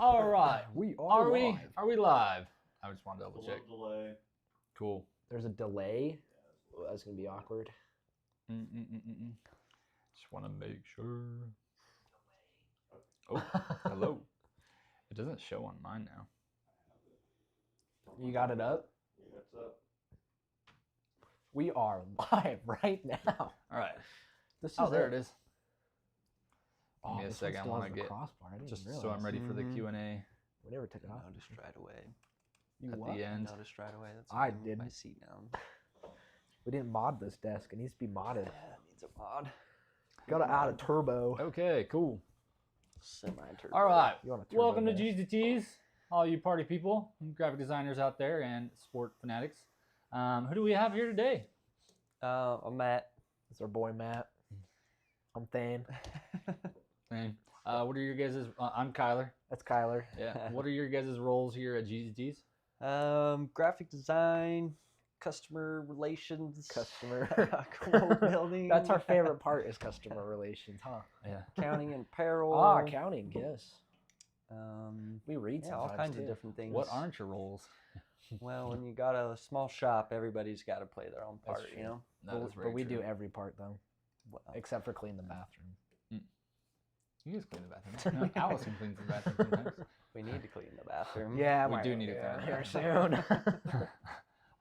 All right. We Are live. we live? I just wanted to double A check. little delay. Cool. There's a delay. Oh, that's gonna be awkward. Just want to make sure. Oh, hello. It doesn't show on mine now. You got it up? Yeah, it's up. We are live right now. All right. This is There it is. Oh, Give me a this second. one I still want has to the get crossbar. I didn't just realize. so I'm ready for the Q&A We never took it off. Noticed right away. You at what? the end. Noticed right away. That's I why I moved my didn't. seat down. We didn't mod this desk. It needs to be modded. Yeah, it needs a mod. Got to add a turbo. Okay, cool. Semi-turbo. All right. You want a turbo Welcome to desk? Geezy Tees, all you party people, graphic designers out there, and sport fanatics. Who do we have here today? I'm Matt. It's our boy Matt. I'm Thane. And, what are your guys'? I'm Kyler. That's Kyler. Yeah. What are your guys' roles here at Geezy Tees? Graphic design, customer relations, Customer. quote building. That's our favorite part is customer relations, huh? Yeah. Accounting and apparel. Accounting, yes. We read Yeah, sometimes all kinds too. of different things. What aren't your roles? Well, when you got a small shop, everybody's got to play their own That's part, true. you know? But we do every part though, Well, except for clean the bathroom. You guys clean the bathroom. No, Allison cleans the bathroom sometimes. we need to clean the bathroom. Yeah, We might- do need to yeah, clean here it. soon.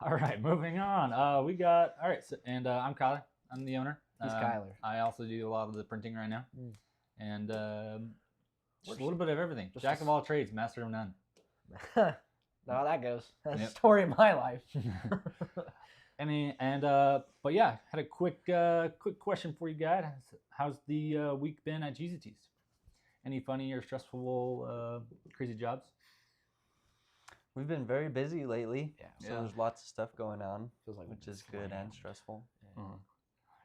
All right, moving on. We got all right, so, and I'm Kyler. I'm the owner. He's Kyler. I also do a lot of the printing right now, and just a little bit of everything. Just Jack a of all trades, master of none. Know how that goes. That's Yep. the story of my life. But yeah, had a quick question for you guys. How's the week been at Geezy Tees? Any funny or stressful, crazy jobs? We've been very busy lately. Yeah. So there's lots of stuff going on, Feels like which is good and stressful.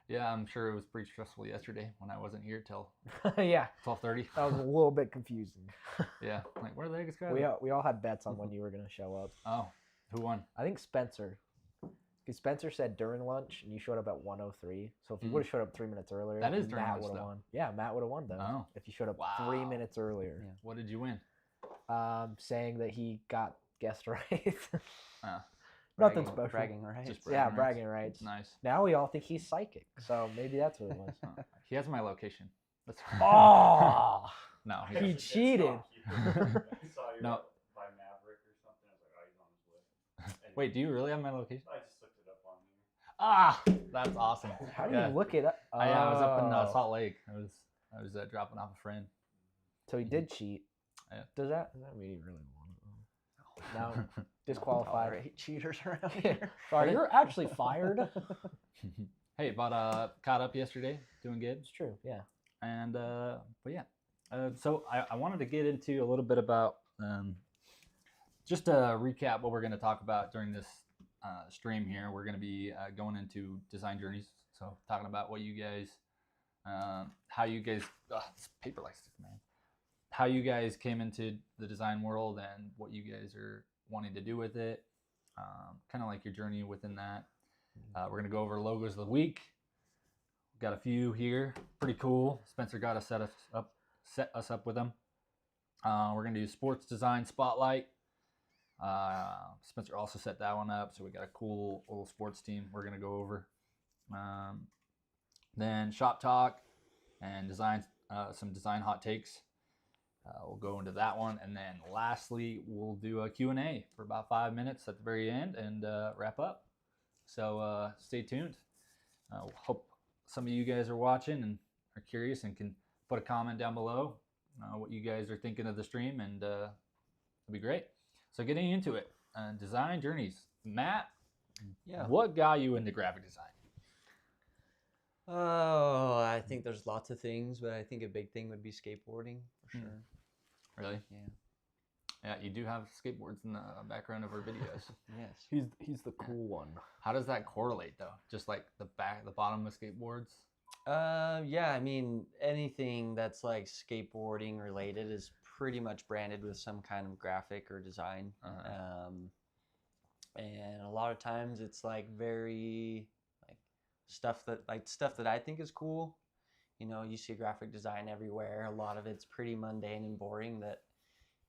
Yeah, I'm sure it was pretty stressful yesterday when I wasn't here till Yeah, 12:30. that was a little bit confusing. Yeah, like where the heck is Kyler? We all had bets on when you were gonna show up. Oh, who won? I think Spencer. Because Spencer said during lunch, and you showed up at 1:03. So if you would have showed up 3 minutes earlier, That is during Matt lunch, would have though. won. Yeah, Matt would have won though. Oh. If you showed up 3 Wow. minutes earlier. Yeah. What did you win? Saying that he got guessed right. Ah, Nothing special. Bragging rights. Just Yeah, bragging bragging rights. nice. Now we all think he's psychic, so maybe that's what it was. He has my location. That's Oh, no. He He, It's cheated. not you. I saw you No. up by Maverick or something. I was like, oh, he's on his way. Anyway, wait, do you really have my location? I just looked it up on here. Ah, that's awesome. How do Yeah. you look it up? I was up in Oh. Salt Lake. I was dropping off a friend. So he did cheat. Yeah. Does that mean he really won it? No, disqualified. Tolerate cheaters around here. Sorry, you're actually fired. Hey, but caught up yesterday, doing good. It's true. Yeah. And but yeah, so I wanted to get into a little bit about just to recap what we're going to talk about during this stream here. We're going to be going into design journeys, so talking about what you guys, how you guys, this paper like stick, man, how you guys came into the design world and what you guys are wanting to do with it, kind of like your journey within that. We're going to go over logos of the week. Got a few here, pretty cool. Spencer got to set us up with them. We're gonna do sports design spotlight. Spencer also set that one up, so we got a cool little sports team we're gonna go over. Then shop talk and design, some design hot takes. We'll go into that one, and then lastly we'll do a Q&A for about 5 minutes at the very end and wrap up. So stay tuned. Hope some of you guys are watching and are curious and can put a comment down below what you guys are thinking of the stream, and it'll be great. So getting into it, design journeys. Matt, Yeah. what got you into graphic design? Oh, I think there's lots of things, but I think a big thing would be skateboarding for sure. Really? Yeah. Yeah, you do have skateboards in the background of our videos. Yes. He's the cool one. How does that correlate though? Just like the bottom of skateboards? Yeah, I mean, anything that's like skateboarding related is pretty much branded with some kind of graphic or design. And a lot of times it's like very like stuff that I think is cool. You know, you see graphic design everywhere. A lot of it's pretty mundane and boring that,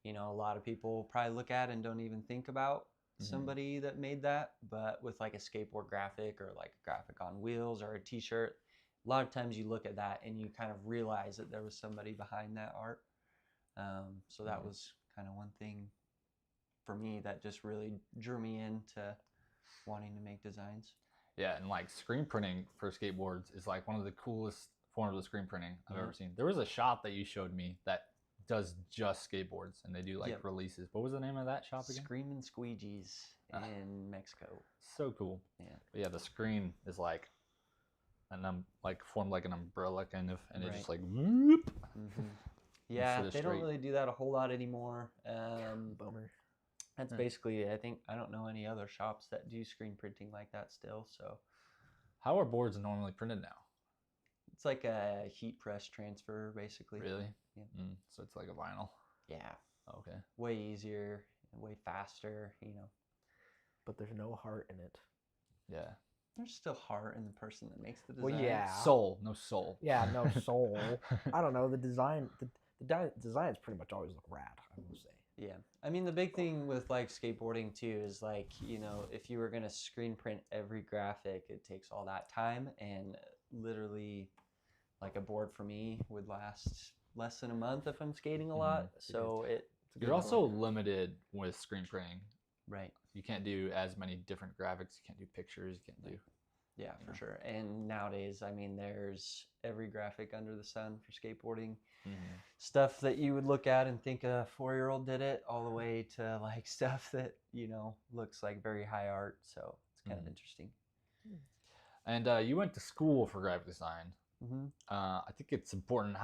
you know, a lot of people probably look at and don't even think about somebody that made that. But with like a skateboard graphic or like a graphic on wheels or a t-shirt, a lot of times you look at that and you kind of realize that there was somebody behind that art. So that was kind of one thing for me that just really drew me into wanting to make designs. Yeah, and like screen printing for skateboards is like one of the coolest forms of screen printing I've ever seen. There was a shop that you showed me that does just skateboards, and they do like releases. What was the name of that shop again? Screamin' Squeegees in Mexico. So cool. Yeah. But yeah, the screen is like like formed like an umbrella kind of, and it just like whoop. Yeah, Instead they of don't straight. really do that a whole lot anymore. Bummer. That's basically, I don't know any other shops that do screen printing like that still. So How are boards normally printed now? it's like a heat press transfer, basically. Really? Yeah. So it's like a vinyl. Yeah. Okay. Way easier, way faster, you know. But there's no heart in it. Yeah. There's still heart in the person that makes the design. Well, yeah. Soul, no soul. Yeah, no soul. I don't know. The designs pretty much always look rad, I will say. Yeah. I mean, the big thing with like skateboarding too is like, you know, if you were going to screen print every graphic, it takes all that time, and literally like a board for me would last less than a month if I'm skating a lot. So You're also limited with screen printing. Right. You can't do as many different graphics. You can't do pictures. You can't do. Yeah, for sure. And nowadays, I mean, there's every graphic under the sun for skateboarding. Stuff that you would look at and think a 4-year-old did it, all the way to like stuff that, you know, looks like very high art. So it's kind of interesting. And you went to school for graphic design. I think it's important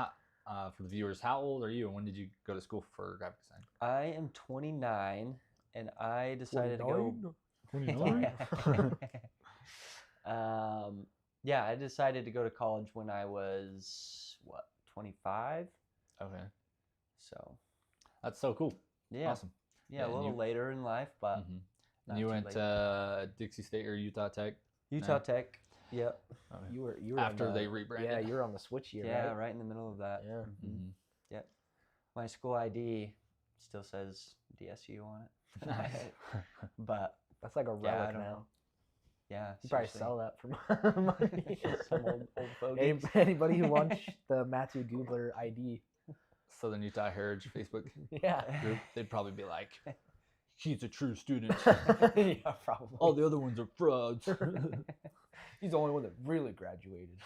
for the viewers. How old are you, and when did you go to school for graphic design? I am 29, and I decided to go. 29? Yeah, I decided to go to college when I was 25. Okay. So That's so cool. yeah, Awesome. yeah, a little later in life, but And you went to Dixie State or Utah Tech? Utah Tech. Yep. Okay. You were After on the, they rebranded. Yeah, you were on the switch year, Yeah, right? right in the middle of that. Yeah. Yep. My school ID still says DSU on it. Nice. But That's like a yeah, I relic don't now. know. Yeah, You probably seriously. sell that for money. Some old fogies. Anybody who wants the Matthew Gubler ID. Southern Utah Heritage Facebook Yeah. group, they'd probably be like, he's a true student. Yeah, probably. All the other ones are frauds. He's the only one that really graduated.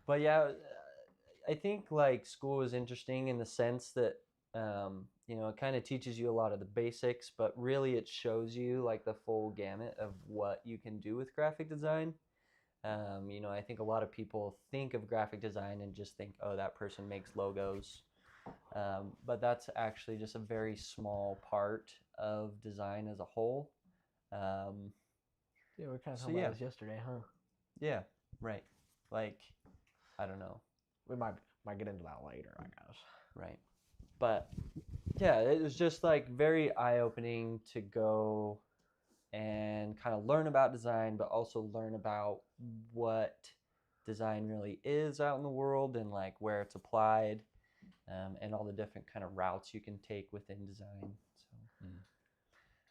But yeah, I think like school is interesting in the sense that you know, it kind of teaches you a lot of the basics, but really it shows you like the full gamut of what you can do with graphic design. You know, I think a lot of people think of graphic design and just think, oh, that person makes logos. But that's actually just a very small part of design as a whole. Yeah, we were kind of So, talking yeah. about this yesterday, huh? Yeah, right. Like, I don't know. We might get into that later, I guess. Right. But yeah, it was just like very eye-opening to go and kind of learn about design, but also learn about what design really is out in the world and like where it's applied, and all the different kind of routes you can take within design. So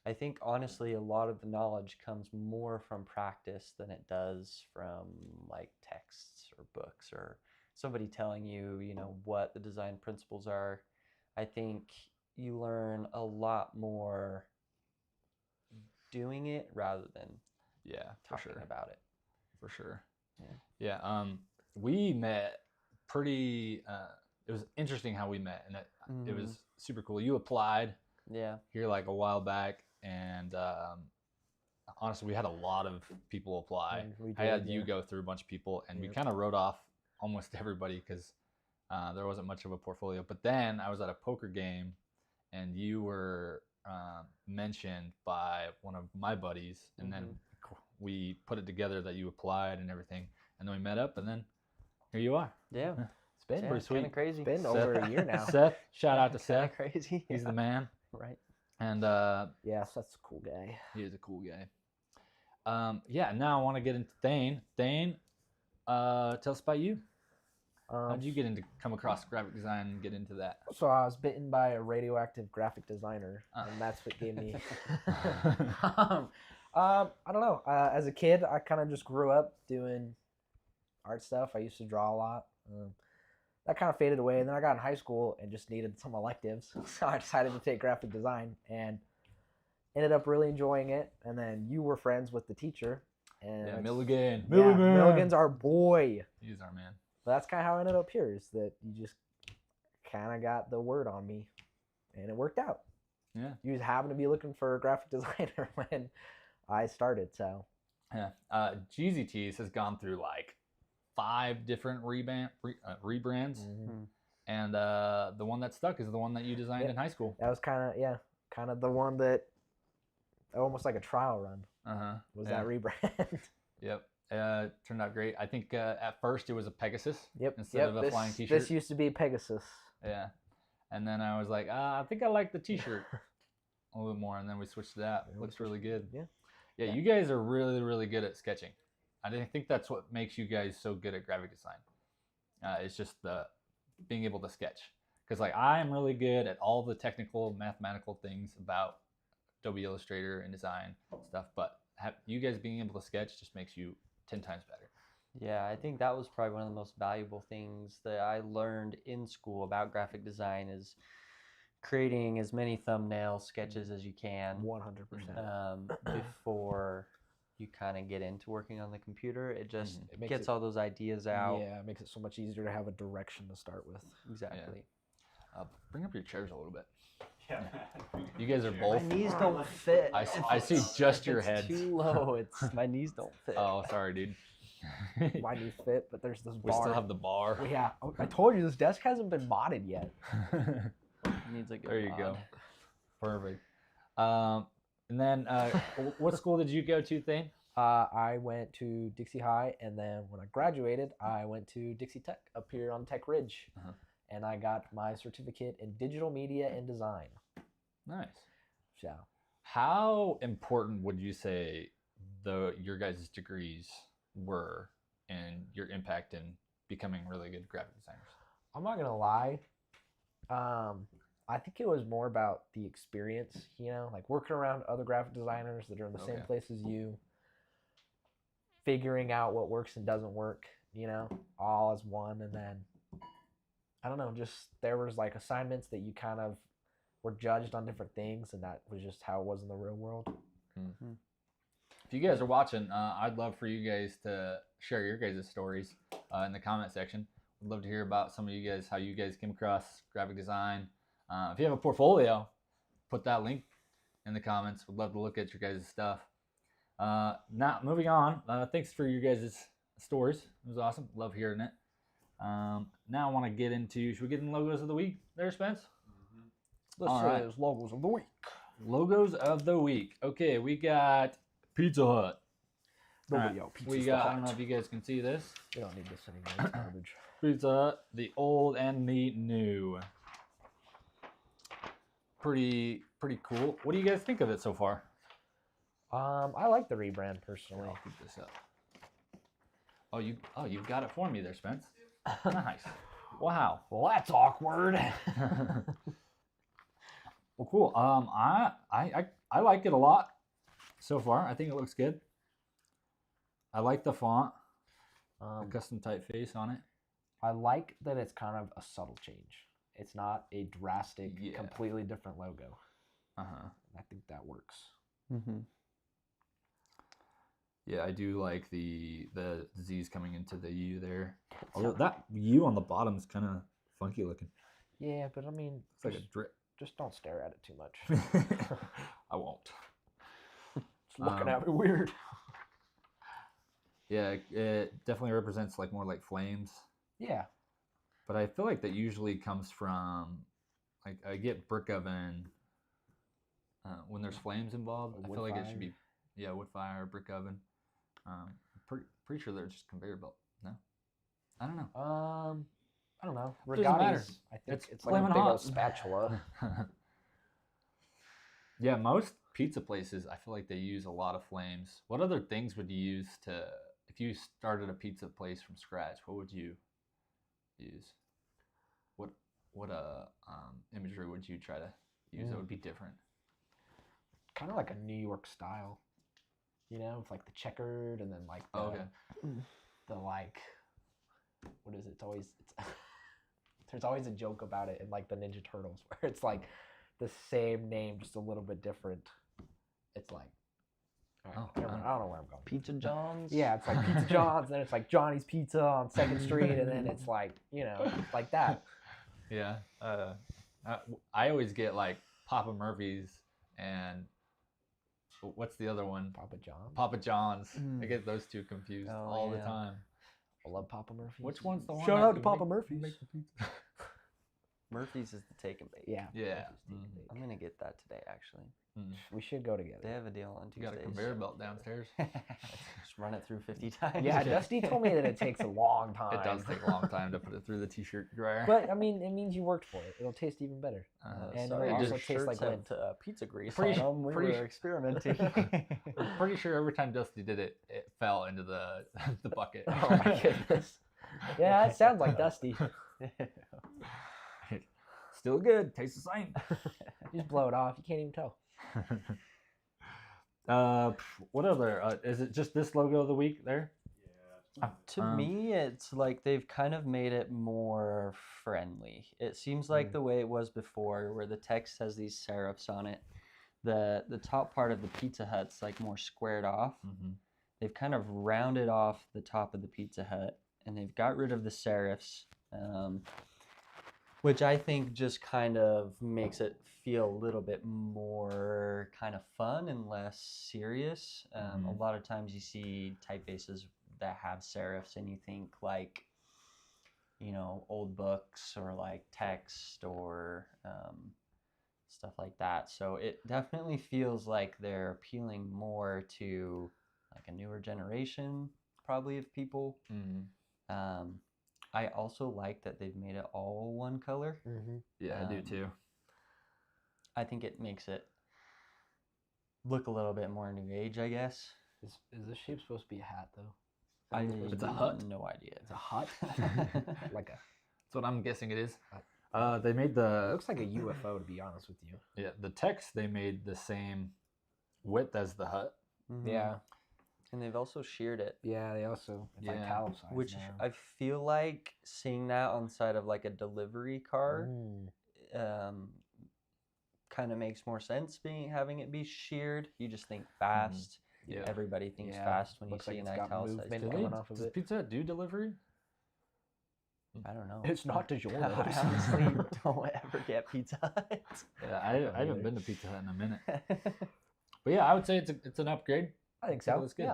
I think honestly a lot of the knowledge comes more from practice than it does from like texts or books or somebody telling you, you know, what the design principles are. I think you learn a lot more doing it rather than Yeah, for talking sure. about it. For sure. Yeah. Yeah. We met pretty. It was interesting how we met, and it was super cool. You applied Yeah. here like a while back, and honestly, we had a lot of people apply. We I had did, you yeah. go through a bunch of people, and we Yep. kind of wrote off almost everybody because there wasn't much of a portfolio. But then I was at a poker game, and you were mentioned by one of my buddies, and then we put it together that you applied and everything, and then we met up, and then here you are. Yeah. It's been Yeah, pretty it's kind sweet. of crazy. been over a year now. Seth, shout out to Kinda Seth. crazy. He's the man, Right. and Yes, that's a cool guy. he is a cool guy. Yeah, now I want to get into Thane. Thane, tell us about you. How'd you come across graphic design and get into that? So I was bitten by a radioactive graphic designer, and that's what gave me. I don't know. As a kid, I kind of just grew up doing art stuff. I used to draw a lot. That kind of faded away, and then I got in high school and just needed some electives, so I decided to take graphic design and ended up really enjoying it. And then you were friends with the teacher, and Yeah, Milligan. yeah, Milligan's our boy. He's our man. But that's kind of how I ended up here. Is that you just kind of got the word on me, and it worked out. Yeah. You just happened to be looking for a graphic designer when I started. So Yeah. Geezy Tees has gone through like 5 different rebrands, mhm. and the one that stuck is the one that you designed Yep. in high school. that was kind of the one that almost like a trial run was Yeah. that rebrand. Yep. Turned out great. I think at first it was a Pegasus Yep. instead of a this, flying T-shirt. This used to be Pegasus. Yeah. And then I was like, I think I like the T-shirt a little bit more, and then we switched to that. Yeah, Looks really good. Yeah. Yeah, Yeah. you guys are really, really good at sketching. I think that's what makes you guys so good at graphic design. It's just the being able to sketch. Because like I am really good at all the technical, mathematical things about Adobe Illustrator and design stuff, but you guys being able to sketch just makes you 10 times better. Yeah, I think that was probably one of the most valuable things that I learned in school about graphic design is creating as many thumbnail sketches as you can 100%. before you kind of get into working on the computer. It just It makes gets it- all those ideas out. Yeah, it makes it so much easier to have a direction to start with. Exactly. Bring up your chairs a little bit. Yeah. You guys are My both. knees don't fit. I see just your It's heads. too low. It's my knees don't fit. Oh, sorry, dude. My knees fit, but there's this We bar. still have the bar. Well, yeah, I told you this desk hasn't been modded yet. It needs a good There you go. mod. Perfect. And then, what school did you go to, Thane? I went to Dixie High, and then when I graduated, I went to Dixie Tech up here on Tech Ridge, and I got my certificate in digital media and design. Nice. So, How important would you say your guys' degrees were in your impact in becoming really good graphic designers? I'm not gonna lie. I think it was more about the experience, like working around other graphic designers that are in the same Okay. place as you, figuring out what works and doesn't work, all as one. And then, I don't know, just there was like assignments that you kind of were judged on different things, and that was just how it was in the real world. If you guys are watching, I'd love for you guys to share your guys' stories in the comment section. I'd love to hear about some of you guys, how you guys came across graphic design. If you have a portfolio, put that link in the comments. We'd love to look at your guys' stuff. Now, moving on. Thanks for your guys' stories. It was awesome. Love hearing it. Now I want to get into, should we get in logos of the week there, Spence? This All right. is logos of the week. Logos of the week. Okay, we got Pizza Hut. Nobody All out. right, we got, I don't know if you guys can see this. We don't need this anymore. It's garbage. Pizza Hut, the old and the new. Pretty cool. What do you guys think of it so far? I like the rebrand personally. I'll keep this up. Oh, you've got it for me there, Spence. Nice. Wow. Well, that's awkward. Well, cool. I like it a lot so far. I think it looks good. I like the font, the custom typeface on it. I like that it's kind of a subtle change. It's not a drastic, Yeah. completely different logo. I think that works. Yeah, I do like the Z's coming into the U there. Although that U on the bottom is kind of funky looking. Yeah, but I mean, It's like a drip. just don't stare at it too much. I won't. It's looking at me weird. Yeah, it definitely represents like more like flames. Yeah. But I feel like that usually comes from, like, I get brick oven when there's flames involved. I feel like it should be, wood fire, brick oven. Pretty sure they're just conveyor belt. No, I don't know. I don't know. Doesn't matter. Regatti's, I think It's it's like a flaming big hot. old spatula. Yeah, most pizza places, I feel like they use a lot of flames. What other things would you use if you started a pizza place from scratch? What would you use? What imagery would you try to use that would be different? Kind of like a New York style, with like the checkered and then like the, the like, what is it? There's always a joke about it in like the Ninja Turtles where it's like the same name, just a little bit different. It's like, I don't know where I'm going. Pizza John's. Yeah, it's like Pizza John's, and then it's like Johnny's Pizza on 2nd Street, and then it's like, like that. Yeah. I always get like Papa Murphy's and what's the other one? Papa John's. Papa John's. I get those two confused all the yeah. time. I love Papa Murphy's. Which one's the one? Shout that out to you Papa make- Murphy's. make the pizza? Murphy's is the take and bake. Yeah. Yeah. I'm gonna get that today actually. We should go together. They have a deal on You got a Tuesdays. conveyor belt downstairs. Just run it through 50 times. Yeah, Dusty told me that it takes a long time. It does take a long time to put it through the t-shirt dryer. But I mean, it means you worked for it. It'll taste even better. And sorry, it'll also just taste like shirts lint. have pizza grease Pretty- on them. We pretty- were experimenting. I'm pretty sure every time Dusty did it, it fell into the bucket. Oh my goodness. Yeah, it sounds like Dusty. Still good. Tastes the same. Just blow it off. You can't even tell. What other? Is it just this logo of the week there? To me, it's like they've kind of made it more friendly. It seems like the way it was before, where the text has these serifs on it. The top part of the Pizza Hut's like more squared off. They've kind of rounded off the top of the Pizza Hut, and they've got rid of the serifs, which I think just kind of makes it feel a little bit more kind of fun and less serious. A lot of times you see typefaces that have serifs and you think like, old books or like text or stuff like that. So it definitely feels like they're appealing more to like a newer generation probably of people. I also like that they've made it all one color. Yeah, I do too. I think it makes it look a little bit more new age, I guess. Is this shape supposed to be a hat though? It's a hut? No idea. It's a hut. Like a. That's what I'm guessing it is. They made It the looks like a UFO, to be honest with you. the text they made the same width as the hut. Yeah. And they've also sheared it, Yeah. They also it's like Yeah. italicized which now. I feel like seeing that on the side of like a delivery car kind of makes more sense. Having it be sheared, you just think fast. Yeah. Everybody thinks Yeah, fast when you looks like see an it's got italicized. movement Do coming they, off of does it. Pizza Hut do delivery? I don't know. It's not DiGiorno. I honestly don't ever get Pizza Hut. Yeah, I haven't been to Pizza Hut in a minute. But yeah, I would say it's an upgrade. I think It so. looks good.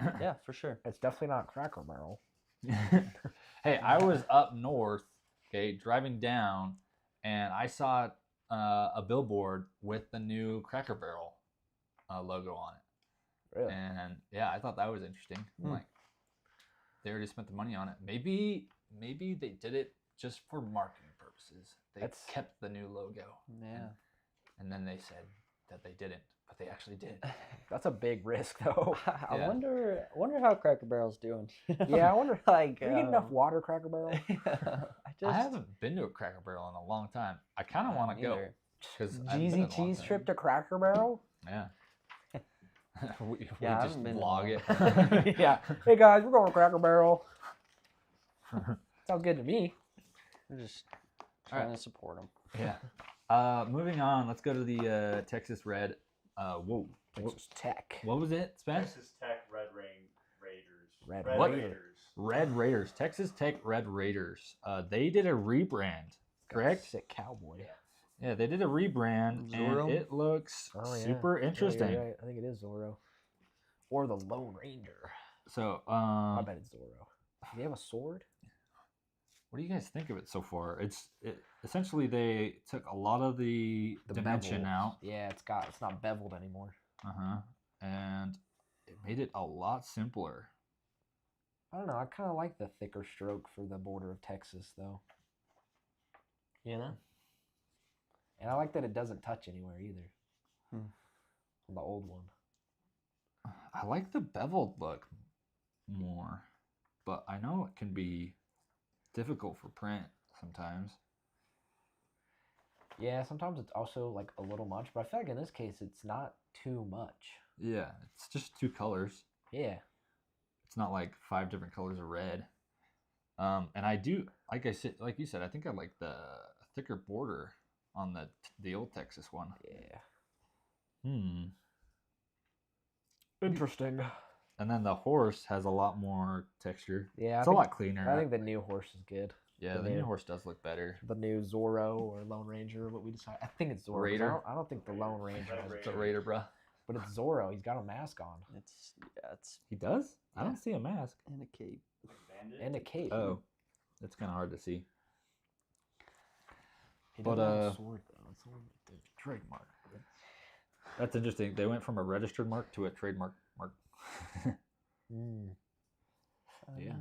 Yeah. Yeah, for sure. It's definitely not Cracker Barrel. Hey, I was up north, driving down, and I saw a billboard with the new Cracker Barrel logo on it. Really? And yeah, I thought that was interesting. I'm like, they already spent the money on it. Maybe they did it just for marketing purposes. They kept the new logo. Yeah. And then they said that they didn't, but they actually did. That's a big risk, though. I Yeah. wonder how Cracker Barrel's doing. Yeah, I wonder. Like, Do you get enough water, Cracker Barrel? I haven't been to a Cracker Barrel in a long time. I kind of want to go. Because Geezy Tees trip to Cracker Barrel? Yeah. we Yeah, I just haven't been in a vlog long it. Yeah. Hey guys, we're going to Cracker Barrel. Sounds good to me. We're just All right. trying to support them. Yeah. Moving on, let's go to the Texas Red. Whoa. Texas Tech. What was it, Spence? Texas Tech Red Raiders. Red What? Raiders. Red Raiders. Texas Tech Red Raiders. They did a rebrand, correct? Sick cowboy. Yeah, they did a rebrand, Zorro? and it looks Oh, yeah. super Yeah, interesting. you're right. I think it is Zorro. Or the Lone Ranger. So, I bet it's Zorro. Do they have a sword? what do you guys think of it so far? Essentially they took a lot of the dimension bevel. out. Yeah, it's not beveled anymore. And it made it a lot simpler. I don't know. I kind of like the thicker stroke for the border of Texas, though. You know? And I like that it doesn't touch anywhere either. The old one. I like the beveled look more, but I know it can be difficult for print sometimes. Yeah, sometimes it's also like a little much, but I feel like in this case it's not too much. Yeah, it's just 2 colors. Yeah. It's not like 5 different colors of red. And I do, like you said, I think I like the thicker border on the old Texas one. Yeah. Interesting. And then the horse has a lot more texture. Yeah, It's a lot cleaner. I think the new horse is good. Yeah, the new horse does look better. The new Zorro or Lone Ranger, what we decide. I think it's Zorro. 'Cause Raider? I don't think the Lone Ranger has It's a Raider, bro. but it's Zorro. He's got a mask on It's He does? I Yeah. don't see a mask. in a cape. Bandit. and a cape. Oh, that's kind of hard to see. He but, doesn't have a sword though. It's only like the Trademark. That's interesting. They went from a registered mark to a trademark mark. Yeah.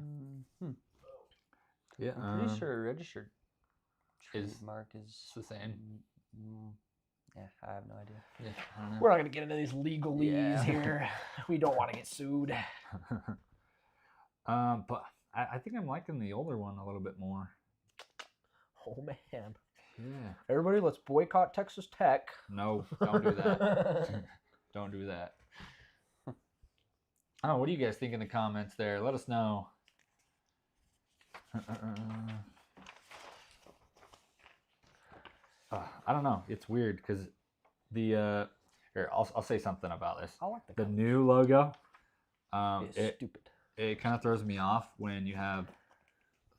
Yeah, I'm pretty sure a registered is trademark is it's the same. Yeah, I have no idea. Yeah, I don't know. We're not gonna get into these legalese Yeah. here. We don't want to get sued. But I think I'm liking the older one a little bit more. Oh man. Yeah. Everybody, let's boycott Texas Tech. No, don't do that. Don't do that. Oh, what do you guys think in the comments there? Let us know. I don't know. It's weird because the here I'll say something about this. I like The new logo. It's It stupid. it kind of throws me off when you have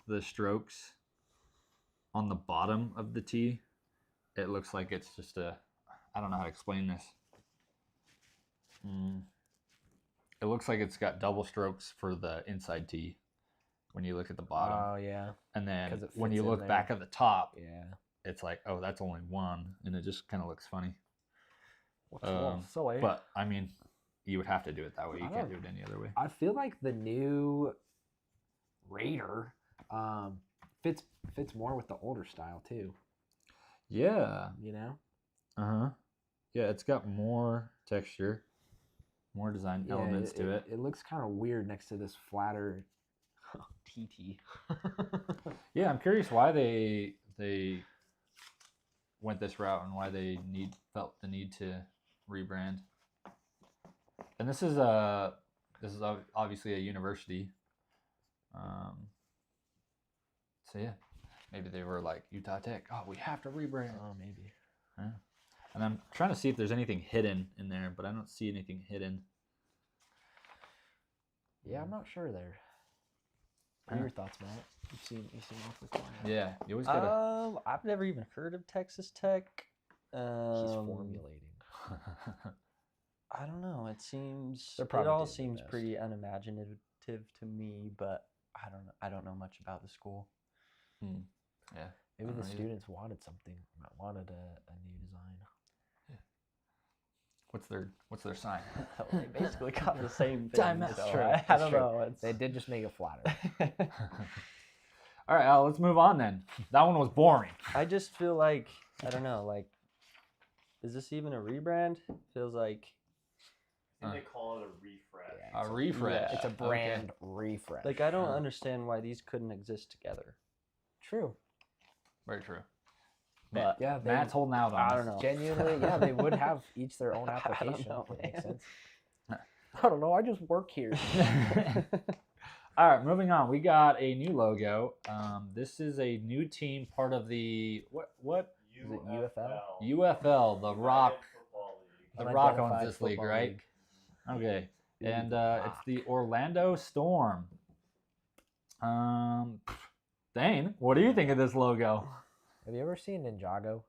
the strokes on the bottom of the T. It looks like it's just a, I don't know how to explain this. It looks like it's got double strokes for the inside T when you look at the bottom. Oh yeah. And then 'cause it when fits you in look there. back at the top, Yeah. it's like, oh, that's only one. And it just kind of looks funny. What's a little silly. But, I mean, you would have to do it that way. You I can't don't- do it any other way. I feel like the new Raider fits more with the older style too. Yeah. You know. Uh-huh. Yeah, it's got more texture, more design elements to it. It looks kind of weird next to this flatter TT. Yeah, I'm curious why they went this route and why they felt the need to rebrand. And this is obviously a university. So yeah, maybe they were like Utah Tech. Oh, we have to rebrand. Oh, maybe. Yeah. And I'm trying to see if there's anything hidden in there, but I don't see anything hidden. Yeah, I'm not sure there. What are your thoughts, Matt? You seem awfully quiet. Yeah, you always gotta. I've never even heard of Texas Tech. He's formulating. I don't know. It seems They're it probably all doing their seems best. pretty unimaginative to me, but I don't know much about the school. Yeah. Maybe the either. students wanted something. Wanted a new design. What's their sign? They basically got the same thing. Damn, that's so true. I That's don't true. know. It's, They did just make it flatter. All right, let's move on then. That one was boring. I just feel like I don't know. Like, is this even a rebrand? Feels like I think they call it a refresh. Yeah, A refresh. It's a Okay. brand refresh. like I don't understand why these couldn't exist together. True. Very true. But Yeah, they, Matt's holding out on I us. don't know. genuinely, yeah, they would have each their own I don't application. know, It makes man. sense. I don't know. I just work here. All right, moving on. We got a new logo. This is a new team, part of the what? Is it UFL? UFL, the Rock. Football League. The Rock owns Unidentified this league, Football right? League. Okay, Ooh, and Rock. it's the Orlando Storm. Dane, what do you think of this logo? Have you ever seen Ninjago?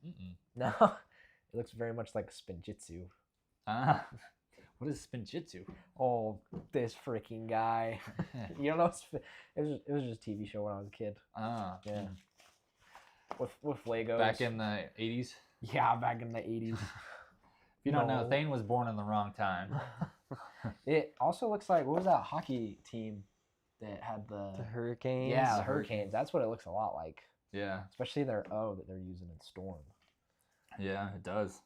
Mm-mm. No. It looks very much like Spinjitzu. What is Spinjitzu? Oh, this freaking guy. You don't know? It was just a TV show when I was a kid. Yeah. With Legos. Back in the 80s. Yeah, back in the 80s. If you don't know, No. Thane was born in the wrong time. It also looks like, what was that hockey team that had the Hurricanes. Yeah, the Hurricanes. That's what it looks a lot like. Yeah, Especially their O that they're using in Storm. yeah, it does.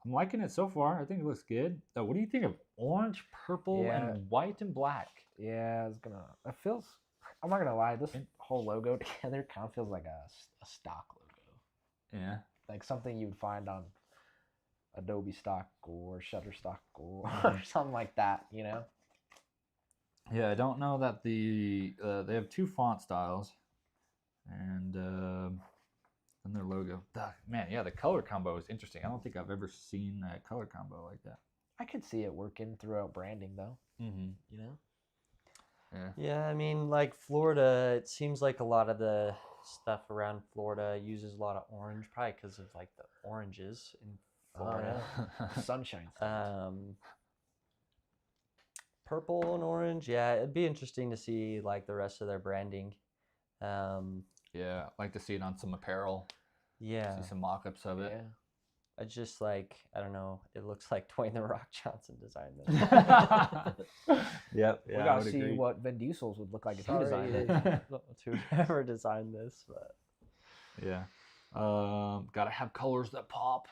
I'm liking it so far. I think it looks good. What do you think of orange, purple, Yeah. and white and black? Yeah, it's gonna. It feels. I'm not gonna lie. This whole logo together kind of feels like a stock logo, Yeah. like something you would find on Adobe stock or Shutterstock or Mhm. something like that. You know. Yeah, I don't know that they have 2 font styles, and their logo. Man, yeah, the color combo is interesting. I don't think I've ever seen a color combo like that. I could see it working throughout branding though. Mm-hmm. You know. Yeah. Yeah, I mean, like Florida, it seems like a lot of the stuff around Florida uses a lot of orange, probably because of like the oranges in Florida. Sunshine. Purple and orange, yeah, it'd be interesting to see like the rest of their branding. Yeah, I'd like to see it on some apparel. Yeah, See some mock-ups of it. Yeah. I just like, I don't know, it looks like Dwayne the Rock Johnson designed this. Yep. We Yeah, I gotta would see agree. what Vin Diesel's would look like if he Sorry designed it. to whoever designed this, but Yeah. Gotta have colors that pop.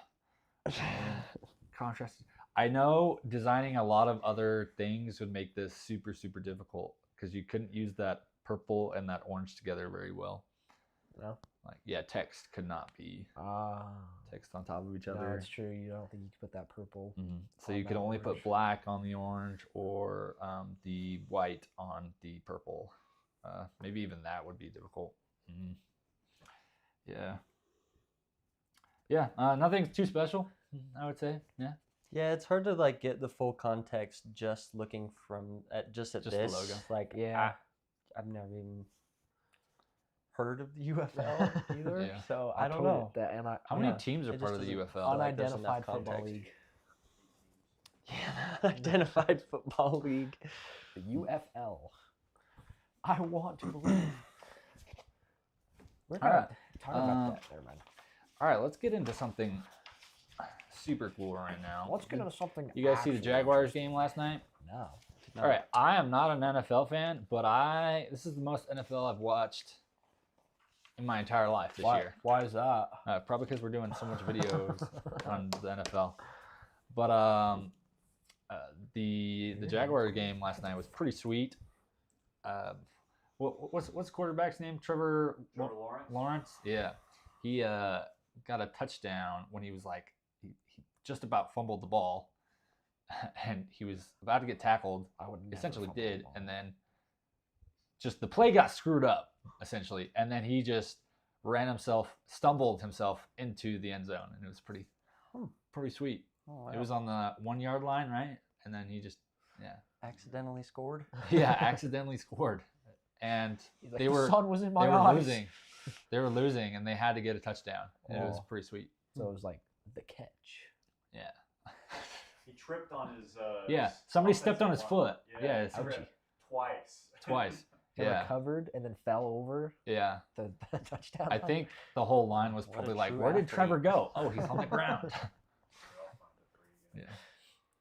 Contrast. I know designing a lot of other things would make this super, super difficult because you couldn't use that purple and that orange together very well. No. Like, yeah, text could not be text on top of each No, other. it's true. You don't think you could put that purple. Mhm. So on you could that only put orange. black on the orange or the white on the purple. Maybe even that would be difficult. Mhm. Yeah. Yeah, nothing's too special, I would say. Yeah. yeah, it's hard to like get the full context just looking from at Just the this. logo. Like, Yeah. I've never even heard of the UFL either, Yeah. so I don't told you know. that, and I, How many Yeah, teams are it part just of the doesn't UFL? feel like there's enough unidentified football context. league. Yeah, Identified Football League. The UFL. I want to believe. We're All right. talking about that. Never mind. All right, let's get into something super cool right now. Let's get into something. You guys see the actually Jaguars game last night? No. All right, I am not an NFL fan, but this is the most NFL I've watched in my entire life this year. Why is that? Probably because we're doing so much videos on the NFL. But the Jaguars game last night was pretty sweet. What's the quarterback's name? Trevor Lawrence. Lawrence. Yeah, he got a touchdown when he was like he just about fumbled the ball, and he was about to get tackled. I would never Essentially fumble did, the ball. and then just the play got screwed up essentially, and then he just stumbled himself into the end zone, and it was pretty sweet. Oh, wow. It was on the 1 yard line, right? And then he just accidentally scored. accidentally scored, and He's like, they the were sun was in my they were eyes. losing. They were losing, and they had to get a touchdown. And it was Oh. pretty sweet. So it was like the catch. Yeah. He tripped on his. Yeah. his Somebody stepped on his offensive line. foot. Yeah, he it's tripped twice. twice. He Yeah. recovered and then fell over Yeah. the touchdown. I think the whole line was What a probably like, true "Where did athlete." Trevor go? Oh, he's on the ground." They're all fine to three again. Yeah.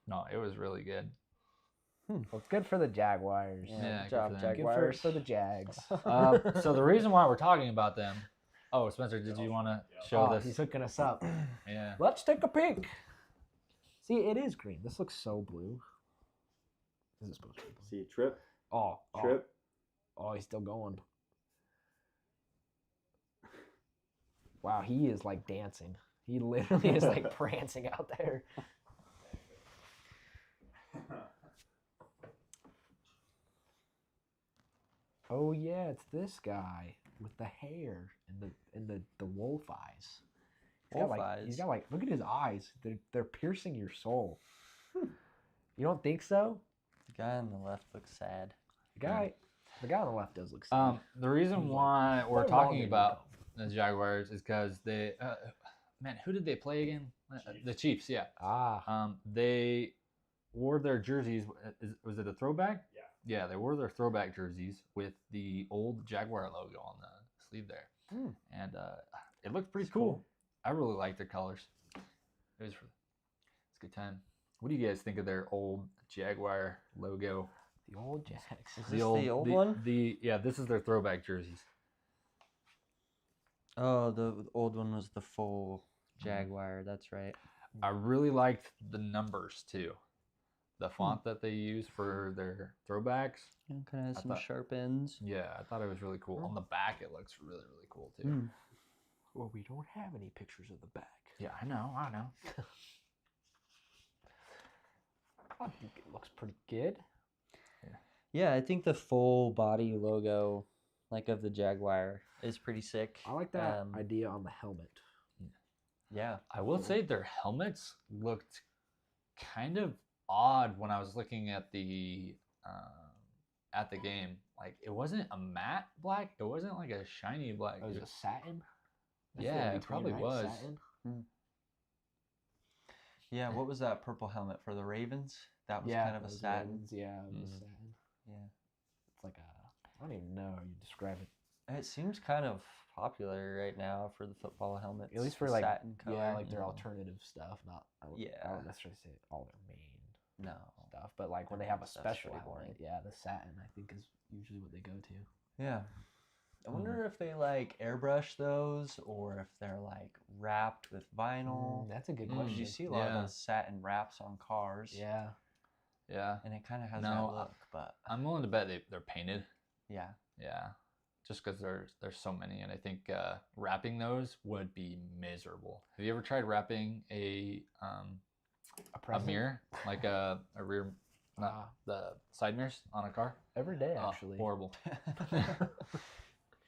No, it was really good. Well, it's good for the Jaguars. Yeah, Yeah, good good job, for them. Good Jaguars. for the Jags. So the reason why we're talking about them. Oh, Spencer, did you want to show Oh, this? he's hooking us up. Yeah. Let's take a peek. See, it is green. This looks so blue. Is it supposed to be blue? See, trip, Oh, trip. Oh, he's still going. Wow, he is like dancing. He literally is like prancing out there. Oh yeah, it's this guy with the hair and the wolf eyes. He's got, Wolf like, He's eyes? got like, look at his eyes. They're piercing your soul. You don't think so? The guy on the left looks sad. The guy on the left does look sad. The reason He's like, why we're "How long talking did you about come?" the Jaguars is because they, man, who did they play again? The Chiefs. Yeah. They wore their jerseys. Was it a throwback? Yeah. Yeah, they wore their throwback jerseys with the old Jaguar logo on the sleeve there, and it looked pretty cool. I really like their colors. It's a good time. What do you guys think of their old Jaguar logo? The old Jags. Is this the old one? Yeah, this is their throwback jerseys. Oh, the old one was the full Jaguar. That's right. I really liked the numbers too. The font that they use for their throwbacks. Kind of has I some thought- sharp ends. Yeah, I thought it was really cool. On the back, it looks really, really cool too. Mm. Well, we don't have any pictures of the back. Yeah, I know. I think it looks pretty good. Yeah, I think the full body logo, like of the Jaguar, is pretty sick. I like that idea on the helmet. Yeah. I will say their helmets looked kind of odd when I was looking at the game. Like it wasn't a matte black. It wasn't like a shiny black. Oh, was It it was- satin? That's Yeah, in it probably between, right? was. Satin? Yeah, what was that purple helmet for the Ravens? That was kind of a those satin. Ravens, yeah, it was Mhm. satin. Yeah. It's like I don't even know how you describe it. It seems kind of popular right now for the football helmets. At least for the like satin color. yeah, like their Mhm. alternative stuff. Not I Yeah. don't necessarily say all their main No. stuff, but like when they have a That's special pretty helmet, boring. yeah, the satin I think is usually what they go to. Yeah. I wonder if they like airbrush those or if they're like wrapped with vinyl. That's a good Mm. question. Because you see a lot Yeah. of those satin wraps on cars. Yeah. Yeah, And it kind of has No, that look, but I'm willing to bet they're painted. yeah. Yeah, just because there's so many, and I think wrapping those would be miserable. Have you ever tried wrapping a present? mirror, like a rear, not the side mirrors on a car? Every day Oh, actually. horrible.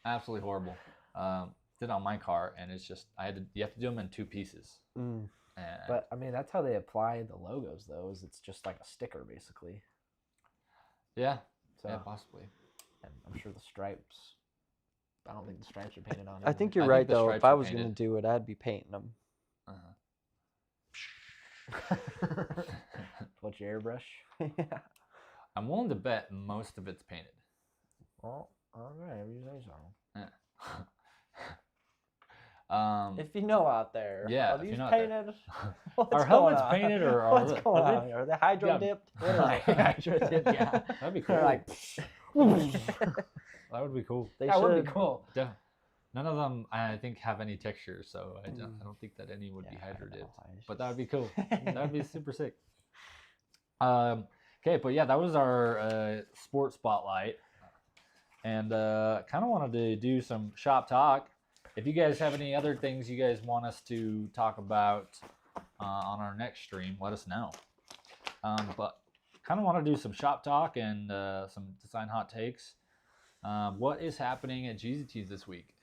Absolutely horrible. Did it on my car, and it's just you have to do them in two pieces. Mm. And But I mean that's how they apply the logos though, is it's just like a sticker basically. yeah, So yeah, possibly. and I'm sure the stripes I don't think the stripes are painted on I think you're I think right the though. stripes If I are was gonna painted. do it, I'd be painting them. What's your airbrush? Yeah. I'm willing to bet most of it's painted. Well, alright, you say so. If you know out there, Yeah, are if you these know out there. painted? What's Are going helmets on? painted or are what's they- going are they- on? Are they hydro Yeah. dipped? What is it? Hydro dipped, yeah. That'd be cool. They're like That would be cool. They that would should. be cool. None of them, I think, have any texture, so I Mm. don't think that any would be Yeah, I hydro know, dipped. I But that would just- be cool. That would be super sick. Okay, but yeah, that was our sports spotlight, and kind of wanted to do some shop talk. If you guys have any other things you guys want us to talk about on our next stream, let us know. But kind of want to do some shop talk and some design hot takes. What is happening at Geezy Tees this week?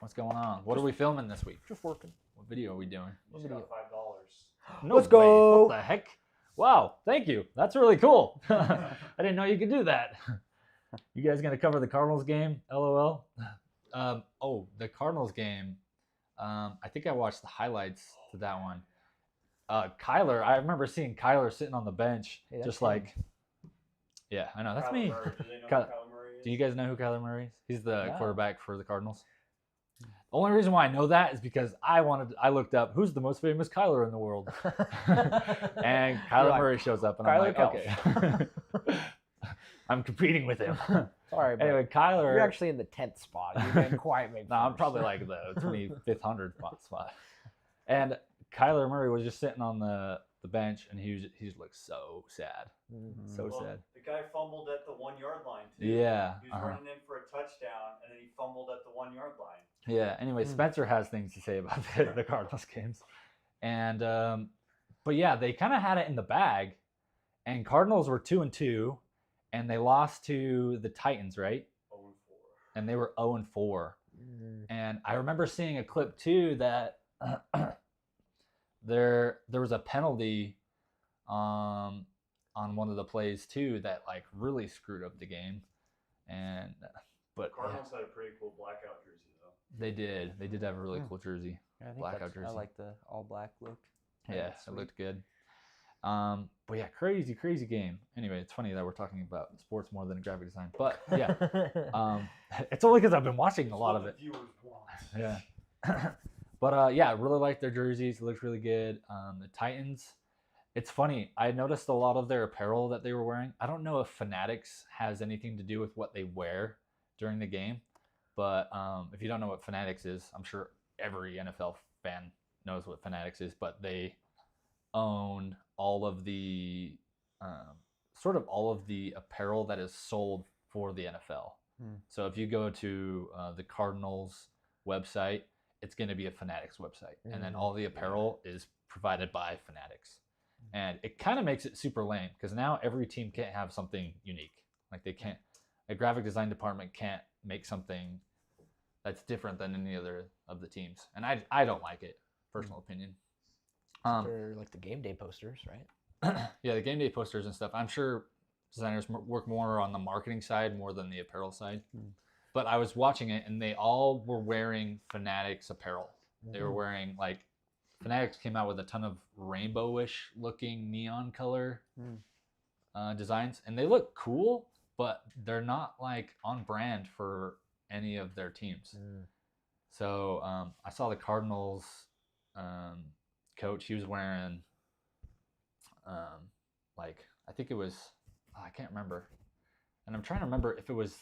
What's going on? What are we filming this week? Just working. What video are we doing? You just got $5. No Let's way. go. What the heck? Wow, thank you. That's really cool. I didn't know you could do that. You guys gonna cover the Cardinals game? LOL. Oh, the Cardinals game. I think I watched the highlights to that one. Kyler, I remember seeing Kyler sitting on the bench, Hey, that's just him. like, yeah, I know that's Kyler me. Murray. Do they know Ky- who Kyler Murray is? Do you guys know who Kyler Murray is? He's the No. quarterback for the Cardinals. The only reason why I know that is because I looked up who's the most famous Kyler in the world, and Kyler like, Murray shows up, and Kyler I'm like, okay, I'm competing with him. Sorry, but Anyway, Kyler. you're actually in the 10th spot. You didn't quite make No, I'm first. probably like the 25th, 100th spot. And Kyler Murray was just sitting on the bench, and he just looked so sad, Mhm. so Well, sad. the guy fumbled at the 1 yard line too. Yeah. He was uh-huh. running in for a touchdown, and then he fumbled at the 1 yard line. Yeah. Anyway, Mm. Spencer has things to say about the Cardinals games, and but yeah, they kind of had it in the bag, and Cardinals were 2-2, and they lost to the Titans, right? 0-4. And they were 0-4. Mhm. And I remember seeing a clip too that there was a penalty on one of the plays too that like really screwed up the game. And but yeah, Cardinals had a pretty cool blackout jersey though. they did have a really Hmm. cool jersey. I think Blackout that's- I jersey. like the all black look. Yeah, that's it sweet. looked good. But yeah, crazy game. Anyway, it's funny that we're talking about sports more than graphic design. But yeah, it's only because I've been watching a lot of it. Viewers want. Yeah. But yeah, I really like their jerseys. It looks really good. The Titans, it's funny. I noticed a lot of their apparel that they were wearing. I don't know if Fanatics has anything to do with what they wear during the game. But if you don't know what Fanatics is, I'm sure every NFL fan knows what Fanatics is, but they own all of the sort of all of the apparel that is sold for the NFL. So if you go to the Cardinals website, it's going to be a Fanatics website, and then all the apparel is provided by Fanatics. And it kind of makes it super lame because now every team can't have something unique. Like they can't, a graphic design department can't make something that's different than any other of the teams. And I don't like it, personal opinion. For like the game day posters, right? Yeah, the game day posters and stuff. I'm sure designers work more on the marketing side more than the apparel side. But I was watching it and they all were wearing Fanatics apparel. They were wearing like, Fanatics came out with a ton of rainbowish looking neon color designs, and they look cool, but they're not like on brand for any of their teams. So I saw the Cardinals coach. He was wearing like, I think it was, I can't remember, and I'm trying to remember if it was.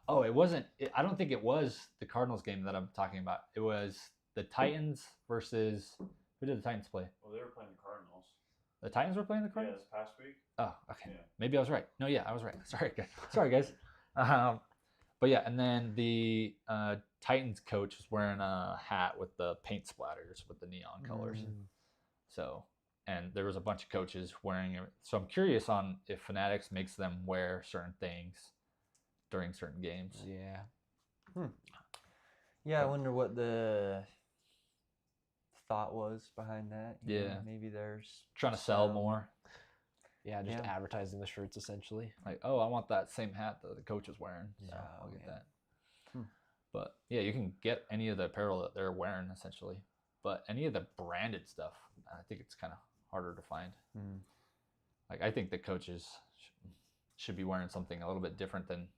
Oh, it wasn't. I don't think it was the Cardinals game that I'm talking about. It was the Titans versus, who did the Titans play? Well, they were playing the Cardinals. The Titans were playing the Yeah, Cardinals? this past week. Oh, okay. Yeah. Maybe I was right. No, yeah, I was right. Sorry, guys. Sorry, guys. But yeah, and then the Titans coach was wearing a hat with the paint splatters with the neon colors. So, and there was a bunch of coaches wearing it. So I'm curious on if Fanatics makes them wear certain things during certain games. Yeah. Yeah, I wonder what the thought was behind that. You know, Yeah. maybe there's Trying to sell some- more. Yeah, just Yeah. advertising the shirts essentially. Like, oh, I want that same hat that the coach is wearing. So Yeah, I'll get yeah. that. But yeah, you can get any of the apparel that they're wearing essentially. But any of the branded stuff, I think it's kind of harder to find. Like, I think the coaches should be wearing something a little bit different than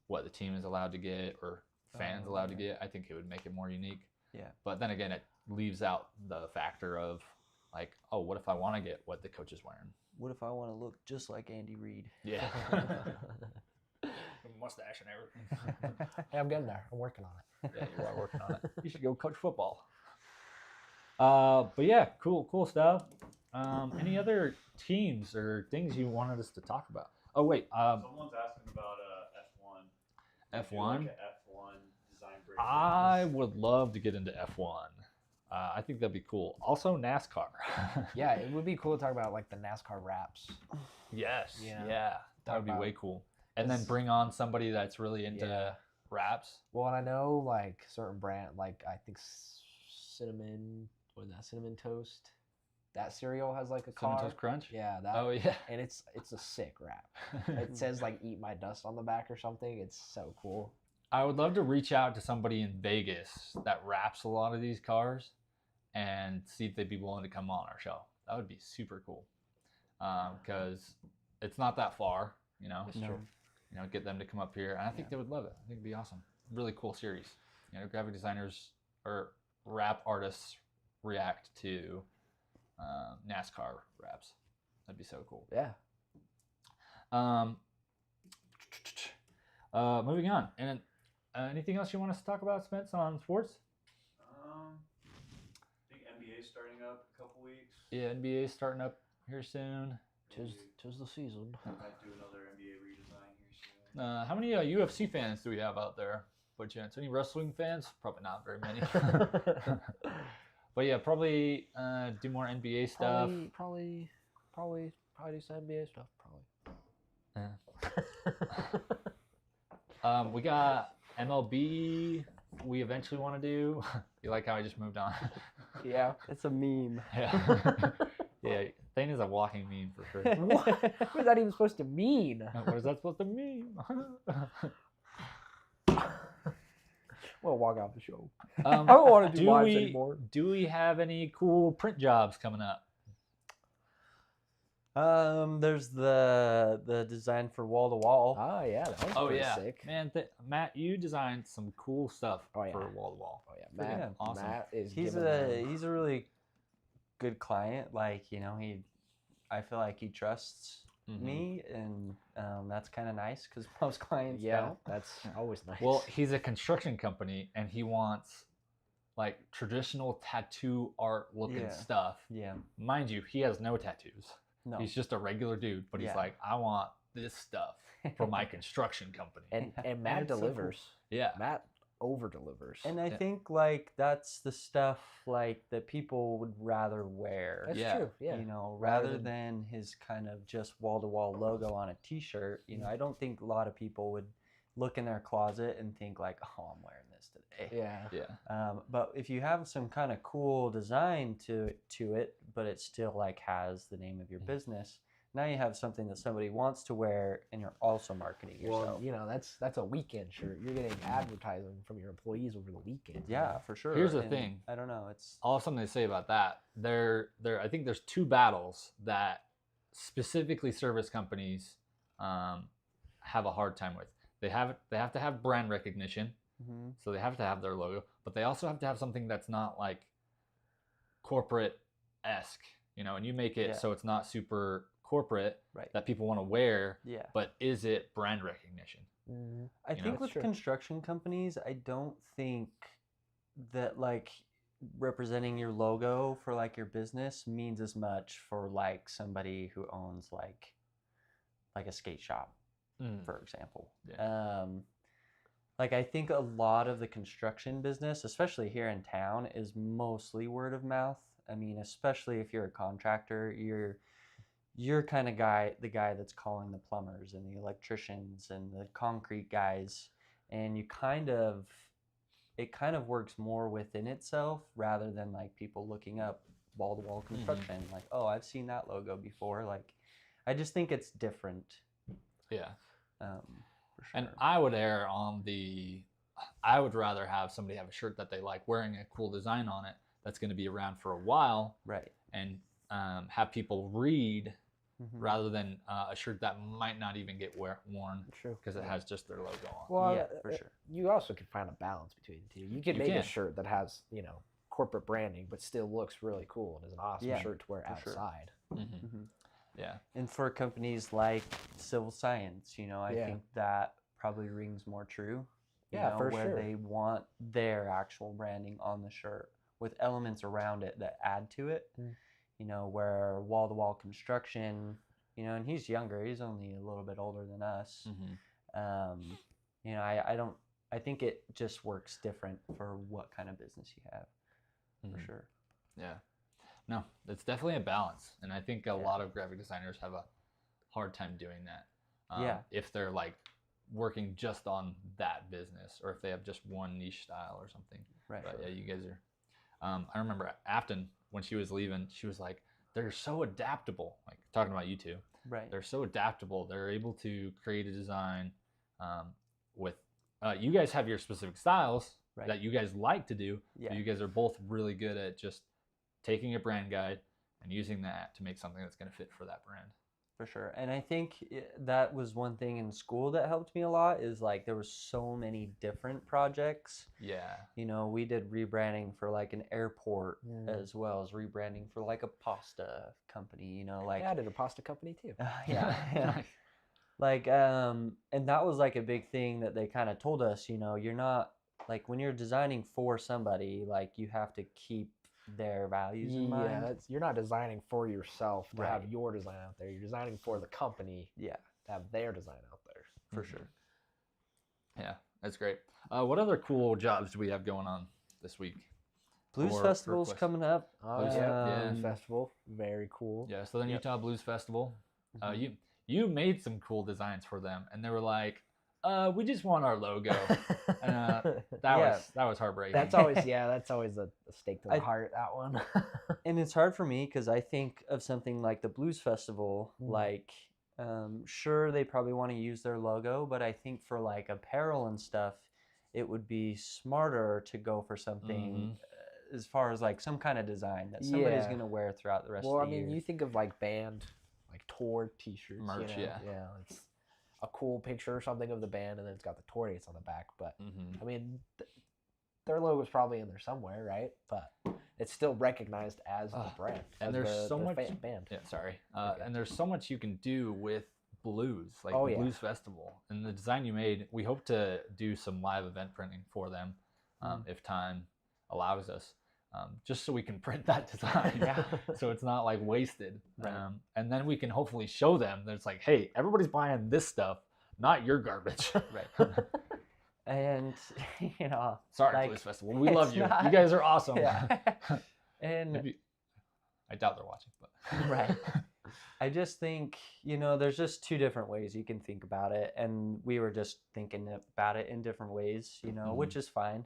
what the team is allowed to get or fans allowed to get. I think it would make it more unique. Yeah. But then again, it leaves out the factor of like, oh, what if I want to get what the coach is wearing? What if I want to look just like Andy Reid? Yeah. Mustache and everything. Hey, I'm getting there. I'm working on it. Yeah, you are working on it. You should go coach football. But yeah, cool stuff. Any other teams or things you wanted us to talk about? Oh wait, Someone's asking about F1. F1. Like a F1 design break. I would love to get into F1. I think that'd be cool. Also NASCAR. Yeah, it would be cool to talk about like the NASCAR wraps. Yes. Yeah. Yeah. That would be Talk way about- cool. And then bring on somebody that's really into Yeah. wraps. Well, and I know like certain brand, like I think cinnamon, what is that? Cinnamon toast. That cereal has like a Cinnamon car. Toast Crunch. Yeah, that. Oh yeah. And it's a sick wrap. It says like "Eat My Dust" on the back or something. It's so cool. I would love to reach out to somebody in Vegas that wraps a lot of these cars and see if they'd be willing to come on our show. That would be super cool. Because it's not that far, you know. That's true. You know, get them to come up here, and I think they would love it. I think it'd be awesome. Really cool series. You know, graphic designers or rap artists react to NASCAR raps. That'd be so cool. Yeah. Moving on. And anything else you want us to talk about, Spence, on sports? I think NBA's starting up in a couple weeks. Yeah, NBA is starting up here soon. Tis the season. I might do another NBA redesign here soon. How many UFC fans do we have out there, by chance? Any wrestling fans? Probably not very many. But yeah, probably do more NBA stuff. Probably do some NBA stuff. Probably. We got MLB. We eventually want to do. You like how I just moved on? Yeah. It's a meme. Yeah. Yeah. Thane is a walking meme for sure. What is that even supposed to mean? What is that supposed to mean? We'll walk off the show. I don't wanna do lives anymore. Do we have any cool print jobs coming up? There's the design for wall to wall. Oh yeah, that was pretty sick. Man, Matt, you designed some cool stuff Oh, yeah. for wall to wall. Oh yeah, Freaking Matt. awesome. Matt is. He's giving them- he's a really good client. Like, you know, I feel like he trusts Mhm. me, and that's kind of nice because most clients Yeah, don't. that's always nice. Well, he's a construction company, and he wants like traditional tattoo art looking Yeah. stuff. Yeah. Mind you, he has no tattoos. No. He's just a regular dude, but he's Yeah. like, I want this stuff for my construction company. And Matt it's so cool. delivers. Yeah. Matt over delivers. And I Yeah. think like that's the stuff like that people would rather wear. That's Yeah. true. Yeah. You know, Rather rather than- than his kind of just wall-to-wall logo on a t-shirt. You know, I don't think a lot of people would look in their closet and think like, oh, I'm wearing this today. Yeah. Yeah. But if you have some kind of cool design to it, but it still like has the name of your business, now you have something that somebody wants to wear, and you're also marketing yourself. Well, you know, that's a weekend shirt. You're getting advertising from your employees over the weekend. Yeah, for sure. Here's the And thing. I don't know. It's I'll have something to say about that. I think there's two battles that specifically service companies have a hard time with. They have to have brand recognition, Mhm. so they have to have their logo, but they also have to have something that's not like corporate-esque, you know, and you make it Yeah. so it's not super corporate Right. that people want to wear, yeah. but is it brand recognition? Mm-hmm. I You know, think it's with true. construction companies, I don't think that like representing your logo for like your business means as much for like somebody who owns like a skate shop, for example. Like I think a lot of the construction business, especially here in town, is mostly word of mouth. I mean, especially if you're a contractor, you're kind of the guy that's calling the plumbers and the electricians and the concrete guys, and it kind of works more within itself rather than like people looking up wall-to-wall construction like, oh, I've seen that logo before. Like I just think it's different. Yeah. For sure. And I would rather have somebody have a shirt that they like wearing a cool design on it that's going to be around for a while, right. and have people read Mhm. rather than a shirt that might not even get worn True. because it has just their logo on. Well, Yeah, for sure. You also can find a balance between the two. You can You make a can. shirt that has, you know, corporate branding, but still looks really cool and is an awesome Yeah, shirt to wear for sure. outside. Mhm. Yeah. And for companies like civil science, you know, I Yeah. think that probably rings more true. You Yeah, know, for where sure. they want their actual branding on the shirt with elements around it that add to it. Mm. You know, where wall-to-wall construction, you know, and he's younger, he's only a little bit older than us. You know, I think it just works different for what kind of business you have, for sure. Yeah. No, it's definitely a balance, and I think a lot of graphic designers have a hard time doing that. If they're like working just on that business, or if they have just one niche style or something. Right. But yeah, you guys are. I remember Afton, when she was leaving, she was like, "They're so adaptable." Like talking about you two, Right. they're so adaptable. They're able to create a design with. You guys have your specific styles that you guys like to do. Yeah. But you guys are both really good at just taking a brand guide and using that to make something that's going to fit for that brand. For sure. And I think that was one thing in school that helped me a lot, is like there was so many different projects. Yeah. You know, we did rebranding for like an airport Mm. as well as rebranding for like a pasta company, you know, like Yeah, I did a pasta company too. yeah. Like and that was like a big thing that they kind of told us, you know, you're not like when you're designing for somebody, like you have to keep their values in mind. You're not designing for yourself to have Right. your design out there. You're designing for the company Yeah, to have their design out there. for sure. Yeah, that's great. What other cool jobs do we have going on this week? Blues Or Festival's request. coming up. Oh, Blues- yeah. yeah. Festival. Very cool. Yeah, Southern Yep. Utah Blues Festival. Mhm. You made some cool designs for them, and they were like, "We just want our logo." That Yeah. was heartbreaking. That's always a stake to the I- heart, that one. And it's hard for me because I think of something like the Blues Festival, Mm. like sure they probably want to use their logo, but I think for like apparel and stuff, it would be smarter to go for something as far as like some kind of design that somebody's Yeah. going to wear throughout the rest Well, I of the mean, year. you think of like band, like tour T-shirts, Merch, you know? yeah. Yeah, it's a cool picture or something of the band, and then it's got the tour dates on the back. But I mean, their logo's probably in there somewhere, right? But it's still recognized as the brand. and as there's the so much band. Yeah, sorry. Okay. And there's so much you can do with blues, like Oh, the yeah. Blues Festival and the design you made. We hope to do some live event printing for them if time allows us, just so we can print that design. Yeah. So it's not like wasted. Right. And then we can hopefully show them that it's like, hey, everybody's buying this stuff, not your garbage. Right. And you know, Sorry, like, Police Festival. We it's love you. You not- guys are awesome. Yeah. And Maybe, I doubt they're watching, but Right. I just think, you know, there's just two different ways you can think about it. And we were just thinking about it in different ways, you know, which is fine.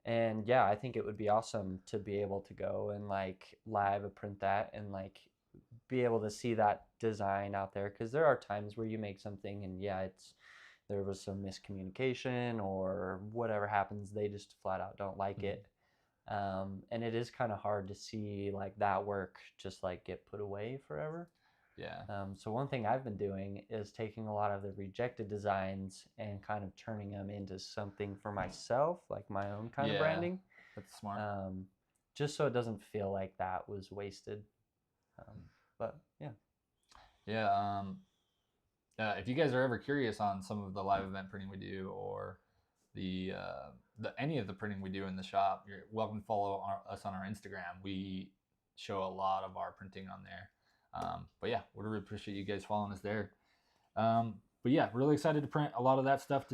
And yeah, I think it would be awesome to be able to go and like live print that and like be able to see that design out there. Because there are times where you make something and yeah, there was some miscommunication or whatever happens, they just flat out don't like it. And it is kind of hard to see like that work just like get put away forever. yeah. So one thing I've been doing is taking a lot of the rejected designs and kind of turning them into something for myself, like my own kind of Yeah. branding, That's smart. just so it doesn't feel like that was wasted. But yeah. Yeah. If you guys are ever curious on some of the live event printing we do, or the any of the printing we do in the shop, you're welcome to follow us on our Instagram. We show a lot of our printing on there. But yeah, we really appreciate you guys following us there. But yeah, really excited to print a lot of that stuff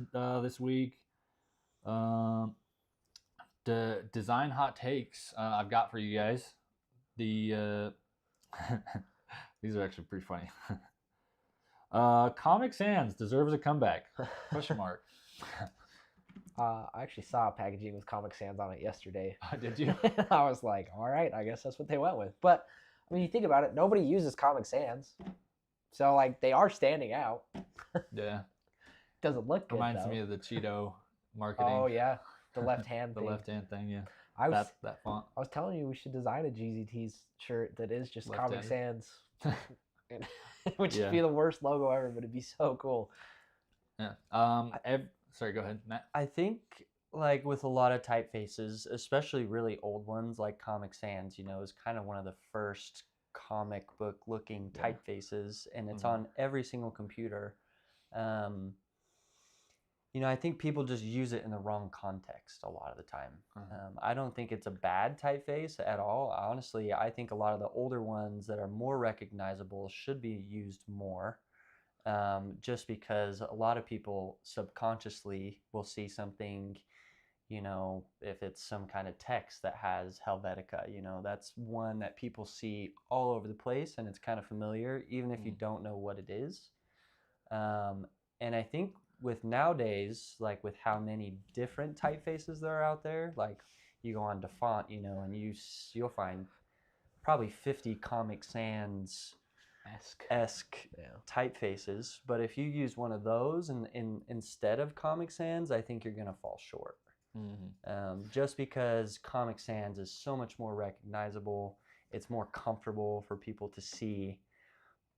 this week. The design hot takes I've got for you guys. The these are actually pretty funny. Comic Sans deserves a comeback? Question mark. I actually saw a packaging with Comic Sans on it yesterday. Did you? I was like, all right, I guess that's what they went with. But I mean, you think about it, nobody uses Comic Sans, so like they are standing out. Yeah. Doesn't look good. Reminds though. me of the Cheeto marketing. Oh yeah, the left hand The thing. left hand thing, yeah. I was That font. I was telling you we should design a Geezy Tees shirt that is just Comic Left-handed. Sans. It would just be the worst logo ever, but it'd be so cool. Yeah. Sorry, go ahead, Matt. I think like with a lot of typefaces, especially really old ones like Comic Sans, you know, is kind of one of the first comic book looking Yeah. typefaces, and it's Mhm. on every single computer. You know, I think people just use it in the wrong context a lot of the time. I don't think it's a bad typeface at all. Honestly, I think a lot of the older ones that are more recognizable should be used more. Just because a lot of people subconsciously will see something, you know, if it's some kind of text that has Helvetica, you know, that's one that people see all over the place and it's kind of familiar, even if you don't know what it is. And I think with nowadays, like with how many different typefaces there are out there, like you go on to font, you know, and you'll find probably 50 Comic Sans esque Yeah. typefaces, but if you use one of those and instead of Comic Sans, I think you're gonna fall short. Just because Comic Sans is so much more recognizable, it's more comfortable for people to see,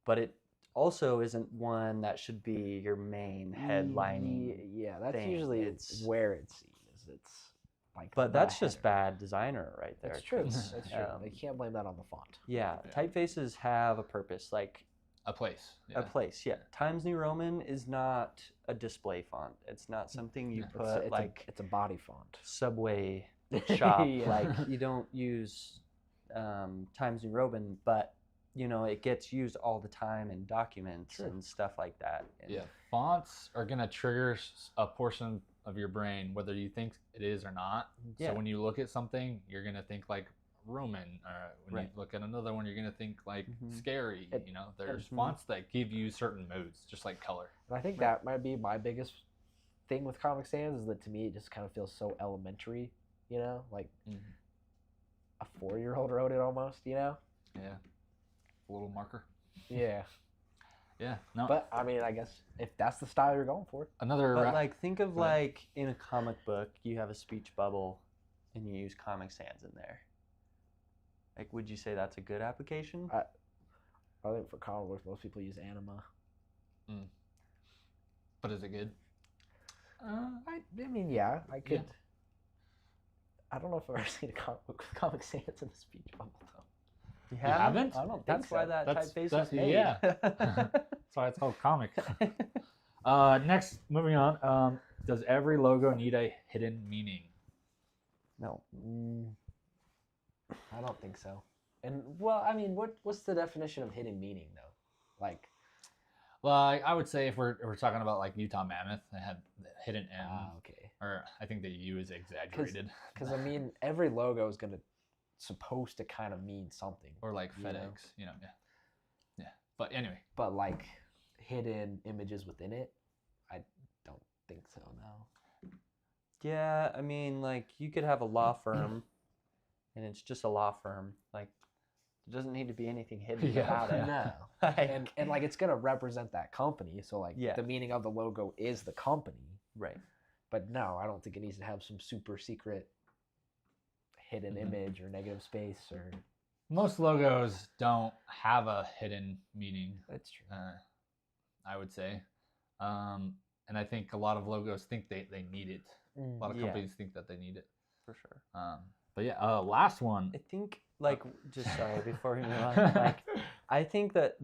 but it also isn't one that should be your main headlining. Yeah, that's thing. usually It's- where it's seen. It's like. But the that's just header. bad designer right there. That's true. 'cause, That's true. They can't blame that on the font. Yeah, Yeah. typefaces have a purpose, like A place. a place. Yeah, Times New Roman is not a display font. It's not something you Yeah. put It's like it's a body font. Subway shop. Yeah. Like you don't use Times New Roman, but you know it gets used all the time in documents Sure. and stuff like that. And Yeah. Fonts are going to trigger a portion of your brain, whether you think it is or not. Yeah. So when you look at something, you're going to think like Roman. When Right. you look at another one, you're going to think like Mhm. scary. It- You know, there's Mhm. fonts that give you certain moods, just like color. And I think that might be my biggest thing with Comic Sans is that to me it just kind of feels so elementary, you know, like a 4-year-old wrote it almost, you know. Yeah. A little marker. Yeah. Yeah. No. But I mean, I guess if that's the style you're going for, another. But like think of Go ahead. like in a comic book, you have a speech bubble, and you use Comic Sans in there. Like, would you say that's a good application? I think for comic books most people use Anima. But is it good? I mean, yeah, I could. Yeah. I don't know if I've ever seen a comic book with Comic Sans in the speech bubble though. You haven't? I don't think That's why so. that That's- typeface that- was made. yeah. That's why it's called comic. Next, moving on. Does every logo need a hidden meaning? No. I don't think so. And well, I mean, what's the definition of hidden meaning though? Like, Well, I would say if we're talking about like Utah Mammoth, they had the hidden M, okay. or I think the U is exaggerated. Because I mean, every logo is supposed to kind of mean something. Or like you know? FedEx, yeah. But anyway, But like hidden images within it, I don't think so. No. Yeah, I mean, like you could have a law firm, and it's just a law firm. Like, there doesn't need to be anything hidden Yeah. about it. No. Like, And like it's gonna represent that company. So like Yeah. the meaning of the logo is the company. right. But no, I don't think it needs to have some super secret hidden Mhm. image or negative space or. most logos don't have a hidden meaning. That's true. I would say, and I think a lot of logos think they need it. A lot of Yeah. companies think that they need it. For sure. But yeah, last one. I think, like, just sorry, before we move on, like, I think that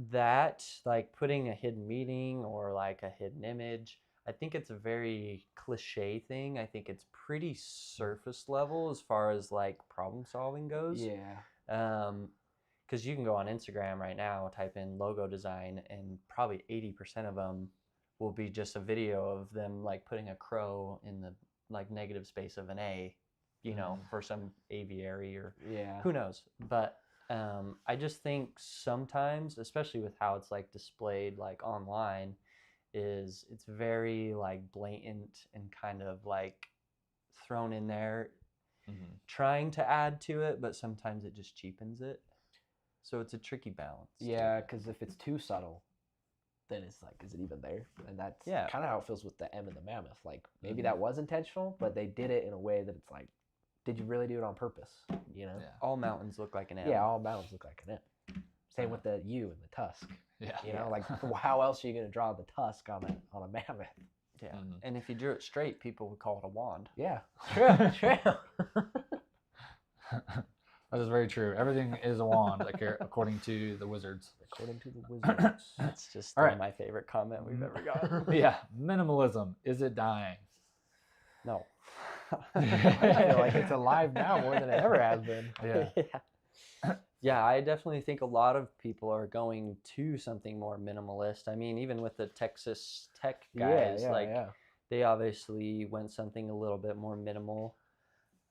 like, putting a hidden meaning or, like, a hidden image, I think it's a very cliche thing. I think it's pretty surface level as far as, like, problem solving goes. Yeah. Because you can go on Instagram right now, type in logo design, and probably 80% of them will be just a video of them, like, putting a crow in the, like, negative space of an A, you know, for some aviary or Yeah. who knows. But I just think sometimes, especially with how it's like displayed like online, is it's very like blatant and kind of like thrown in there, trying to add to it, but sometimes it just cheapens it. So it's a tricky balance. Yeah, because if it's too subtle, then it's like, is it even there? And that's Yeah. kind of how it feels with the M and the mammoth. Like maybe that was intentional, but they did it in a way that it's like, did you really do it on purpose? You know? Yeah. All mountains look like an M. Yeah, all mountains look like an M. Same with the U and the tusk. Yeah. You know, like how else are you gonna draw the tusk on a mammoth? Yeah. Mhm. And if you drew it straight, people would call it a wand. Yeah, true, true. That is very true. Everything is a wand, according to the wizards. According to the wizards. That's just All right. my favorite comment we've ever gotten. Yeah, minimalism. Is it dying? No. I feel like it's alive now more than it ever has been. Yeah. Yeah, I definitely think a lot of people are going to something more minimalist. I mean, even with the Texas Tech guys, yeah. they obviously went something a little bit more minimal.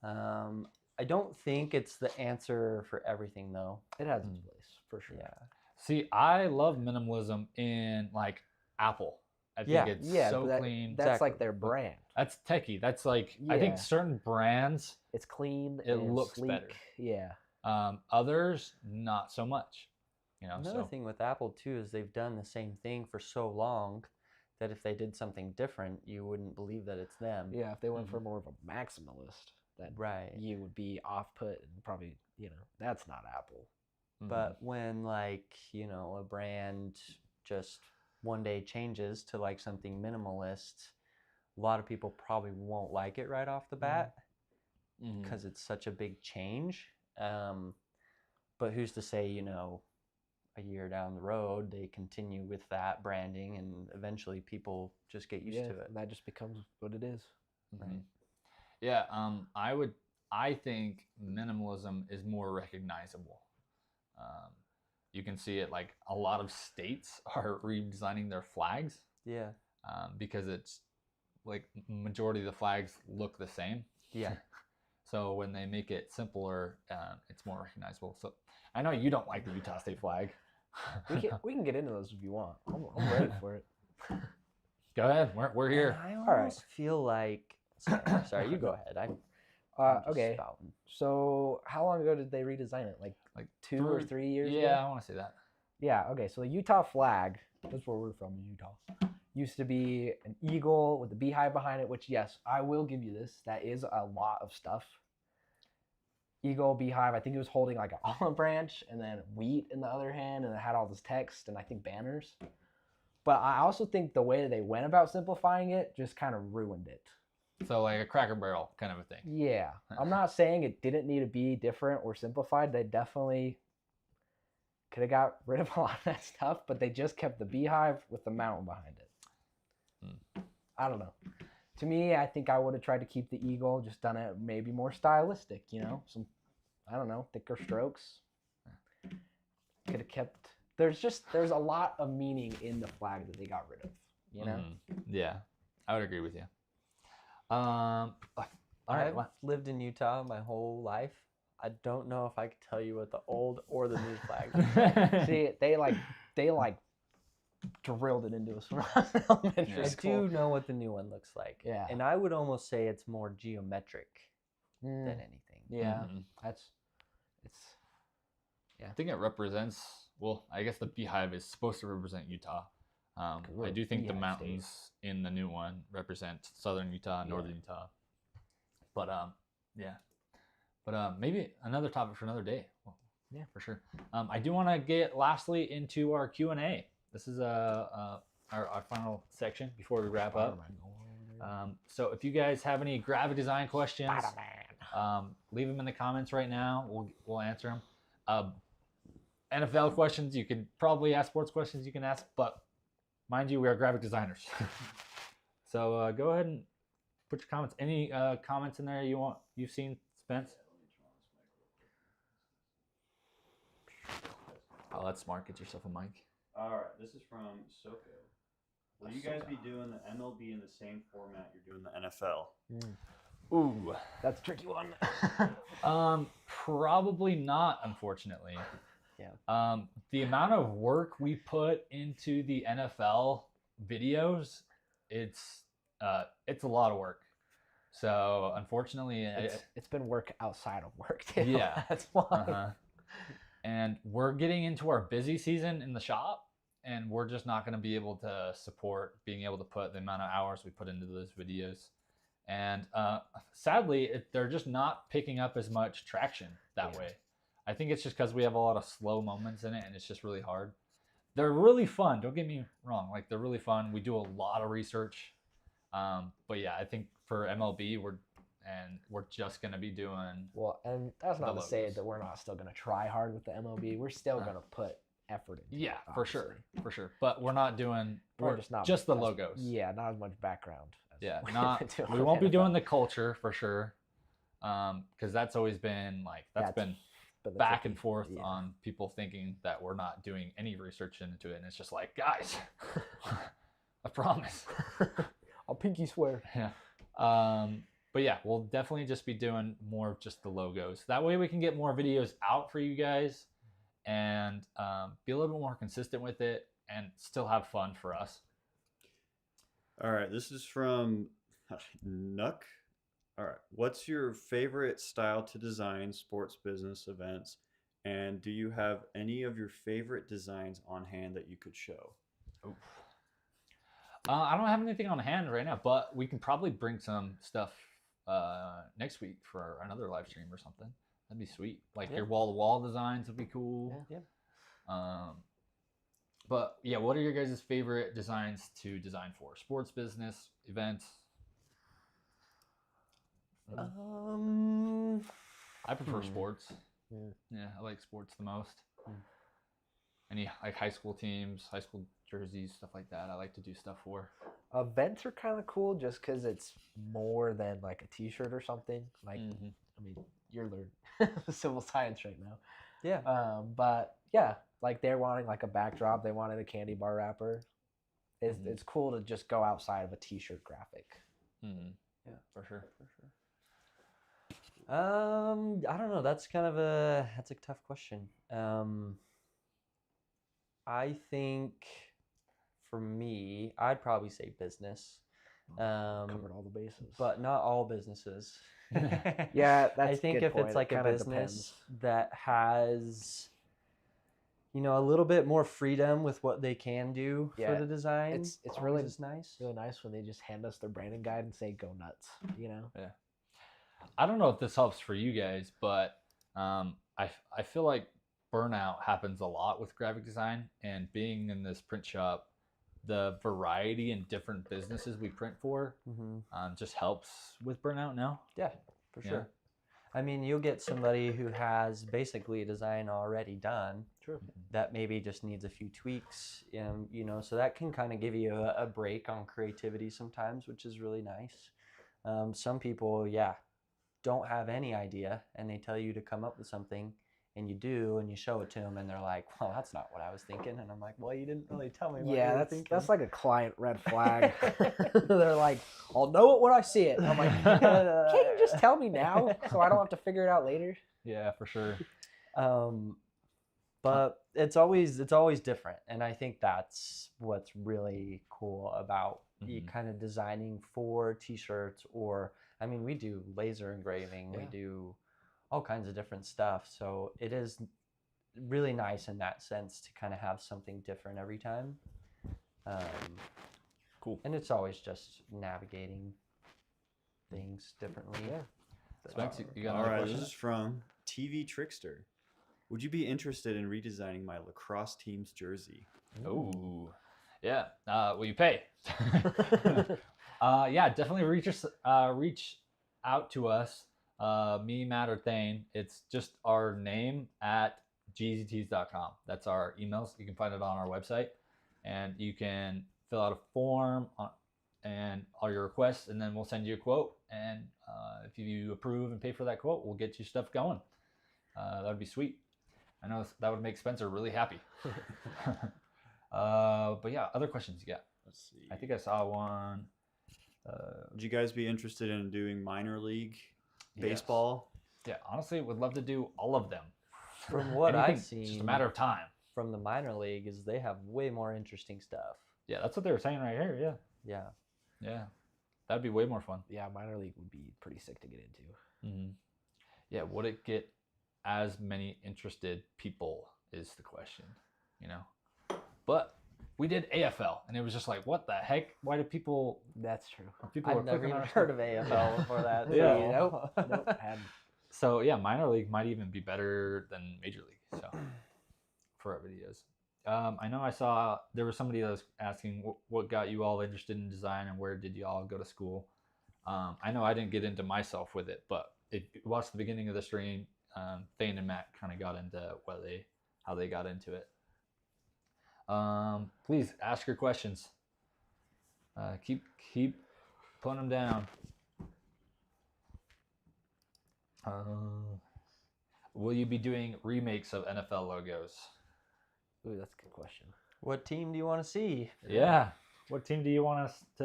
I don't think it's the answer for everything, though. It has its place for sure. Yeah. See, I love minimalism in like Apple. I think it's so clean. That's Exactly. like their brand. That's techie. That's like I think Yeah. certain brands, It's clean. It and looks sleek. better. Yeah. others not so much. You know, Another so thing with Apple, too, is they've done the same thing for so long that if they did something different, you wouldn't believe that it's them. Yeah. If they went for more of a maximalist, then Right. you would be off put and probably, that's not Apple. But when, like, a brand just one day changes to like something minimalist, a lot of people probably won't like it right off the bat Mhm. because it's such a big change. But who's to say, a year down the road they continue with that branding and eventually people just get used to it. And that just becomes what it is. Mhm. Yeah, I think minimalism is more recognizable. You can see it like a lot of states are redesigning their flags Yeah. because it's like majority of the flags look the same. Yeah. So when they make it simpler, it's more recognizable. So I know you don't like the Utah State flag. We can get into those if you want. I'm ready for it. Go ahead. We're here. And I right. almost feel like sorry, you go ahead. I'm just Okay. spouting. So how long ago did they redesign it? Like 2 or 3 years ago? Yeah, I want to say that. Yeah, okay. So the Utah flag, that's where we're from, Utah, used to be an eagle with a beehive behind it, which, yes, I will give you this. That is a lot of stuff. Eagle, beehive, I think it was holding like an olive branch and then wheat in the other hand, and it had all this text and I think banners. But I also think the way that they went about simplifying it just kind of ruined it. So like a Cracker Barrel kind of a thing. Yeah. I'm not saying it didn't need to be different or simplified. They definitely could have got rid of a lot of that stuff, but they just kept the beehive with the mountain behind it. I don't know. To me, I think I would have tried to keep the eagle, just done it maybe more stylistic, some, I don't know, thicker strokes. Could have kept, there's a lot of meaning in the flag that they got rid of, Yeah, I would agree with you. All right. I've lived in Utah my whole life. I don't know if I could tell you what the old or the new flag is. See, they drilled it into us when I was in elementary I school. do know what the new one looks like. Yeah. And I would almost say it's more geometric than anything. Yeah, I think it represents. Well, I guess the beehive is supposed to represent Utah. we're I a do think the beehive mountains in the new one represent southern Utah, northern Utah. But yeah. But maybe another topic for another day. Well, yeah, for sure. I do want to get lastly into our Q&A. This is our final section before we wrap up. So if you guys have any graphic design questions, leave them in the comments right now. We'll answer them. NFL questions, you could probably ask. Sports questions, you can ask. But mind you, we are graphic designers. So go ahead and put your comments. Any comments in there you've seen, Spence? Oh, that's smart. Get yourself a mic. All right, this is from Soko. Will you guys be doing the MLB in the same format you're doing the NFL? Ooh, that's a tricky one. Probably not, unfortunately. Yeah. The amount of work we put into the NFL videos, it's a lot of work. So unfortunately, it's been work outside of work too. Yeah, that's why. And we're getting into our busy season in the shop, and we're just not going to be able to support being able to put the amount of hours we put into those videos. And sadly, they're just not picking up as much traction that way. I think it's just because we have a lot of slow moments in it, and it's just really hard. They're really fun. Don't get me wrong. Like, they're really fun. We do a lot of research. But yeah, I think for MLB, we're just going to be doing... Well, and that's not to say that we're not still going to try hard with the MLB. We're still going to put effort into it, for sure. But we're not doing... We're just the logos. Yeah, not as much background. We won't be doing the culture, for sure. Because that's always been, been back and forth on people thinking that we're not doing any research into it. And it's just like, guys, I promise. I'll pinky swear. Yeah. But yeah, we'll definitely just be doing more of just the logos. That way we can get more videos out for you guys and be a little bit more consistent with it and still have fun for us. All right, this is from Nuck. All right, what's your favorite style to design sports business events? And do you have any of your favorite designs on hand that you could show? Oof. I don't have anything on hand right now, but we can probably bring some stuff next week for another live stream or something. That'd be sweet. Your wall-to-wall designs would be cool. Yeah. But yeah, what are your guys' favorite designs to design for? Sports business, events? I prefer sports. Yeah, I like sports the most. Any high school teams, high school jerseys, stuff like that. I like to do stuff for. Events are kind of cool just because it's more than a t-shirt or something. I mean, you're learning civil science right now. Yeah. But yeah, they're wanting a backdrop. They wanted a candy bar wrapper. It's cool to just go outside of a t-shirt graphic. Yeah, for sure. I don't know. That's a tough question. I think for me, I'd probably say business. Covered all the bases, but not all businesses. Yeah, that's I think a good if point. it's It a kinda business that has, a little bit more freedom with what they can do for the design, it's really nice. Really nice when they just hand us their branding guide and say "Go nuts," Yeah. I don't know if this helps for you guys, but I feel like burnout happens a lot with graphic design, and being in this print shop, the variety and different businesses we print for just helps with burnout now. Yeah, for sure. I mean, you'll get somebody who has basically a design already done True. that maybe just needs a few tweaks, you know, so that can kind of give you a break on creativity sometimes, which is really nice. Some people, yeah, don't have any idea, and they tell you to come up with something, and you do, and you show it to them, and they're like, well, that's not what I was thinking. And I'm like, well, you didn't really tell me what you Yeah, were that's thinking. that's like a client red flag. They're like, I'll know it when I see it. I'm like, can't you just tell me now so I don't have to figure it out later? Yeah, for sure. But it's always different, and I think that's what's really cool about you kind of designing for t-shirts, or I mean, we do laser engraving, we do all kinds of different stuff, so it is really nice in that sense to kind of have something different every time. Cool. And it's always just navigating things differently. Spence, you got All another right, question? this is from TV Trickster. Would you be interested in redesigning my lacrosse team's jersey? Oh, yeah. Will you pay? Yeah, definitely reach out to us. Me, Matt, or Thane. It's just our name at geezytees.com. That's our emails. You can find it on our website, and you can fill out a form and all your requests, and then we'll send you a quote. And if you approve and pay for that quote, we'll get you stuff going. That would be sweet. I know that would make Spencer really happy. But yeah, other questions you got? Let's see. I think I saw one. Would you guys be interested in doing minor league baseball? Yeah, honestly, would love to do all of them. From what I've Anything, seen, it's just a matter of time. from the minor league is they have way more interesting stuff. Yeah, that's what they were saying right here. Yeah, Yeah. yeah, that'd be way more fun. Yeah, minor league would be pretty sick to get into. Mm-hmm. Yeah, would it get as many interested people is the question, you know? But we did AFL, and it was just like, what the heck? Why do people? That's true. People I've are never clicking even on our heard stuff? of AFL before that. Yeah. so- Nope. Hadn't. So yeah, minor league might even be better than major league. So for our videos, I know I saw there was somebody that was asking what got you all interested in design and where did you all go to school. I know I didn't get into myself with it, but watched the beginning of the stream. Thane and Matt kind of got into how they got into it. Please ask your questions. Keep putting them down. Will you be doing remakes of NFL logos? Ooh, that's a good question. What team do you want to see? Yeah. What team do you want us to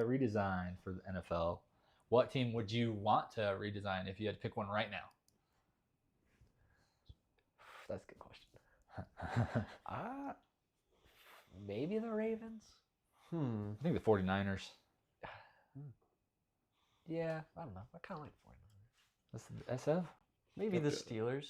redesign for the NFL? What team would you want to redesign if you had to pick one right now? That's a good question. Maybe the Ravens. I think the 49ers. Yeah, I don't know. I kind of like 49ers. That's the SF? Maybe the Okay. Steelers.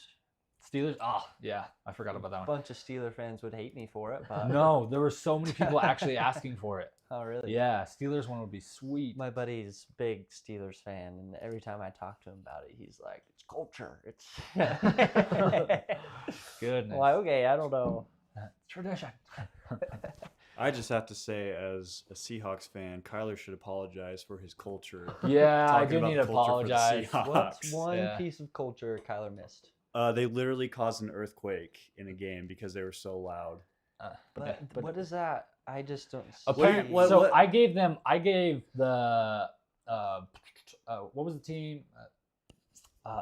Steelers? Oh, yeah. I forgot about that A one. bunch of Steeler fans would hate me for it, but No, there were so many people actually asking for it. Oh, really? Yeah, Steelers one would be sweet. My buddy's big Steelers fan, and every time I talk to him about it, he's like, "It's culture. It's." Goodness. Why? Okay, I don't know. Tradition. I just have to say, as a Seahawks fan, Kyler should apologize for his culture. Yeah, I Talking do about need the to culture for the apologize. Seahawks. What's one Yeah. piece of culture Kyler missed? They literally caused an earthquake in a game because they were so loud. But what is that? I just don't. Apparently, What- so what- I gave the what was the team?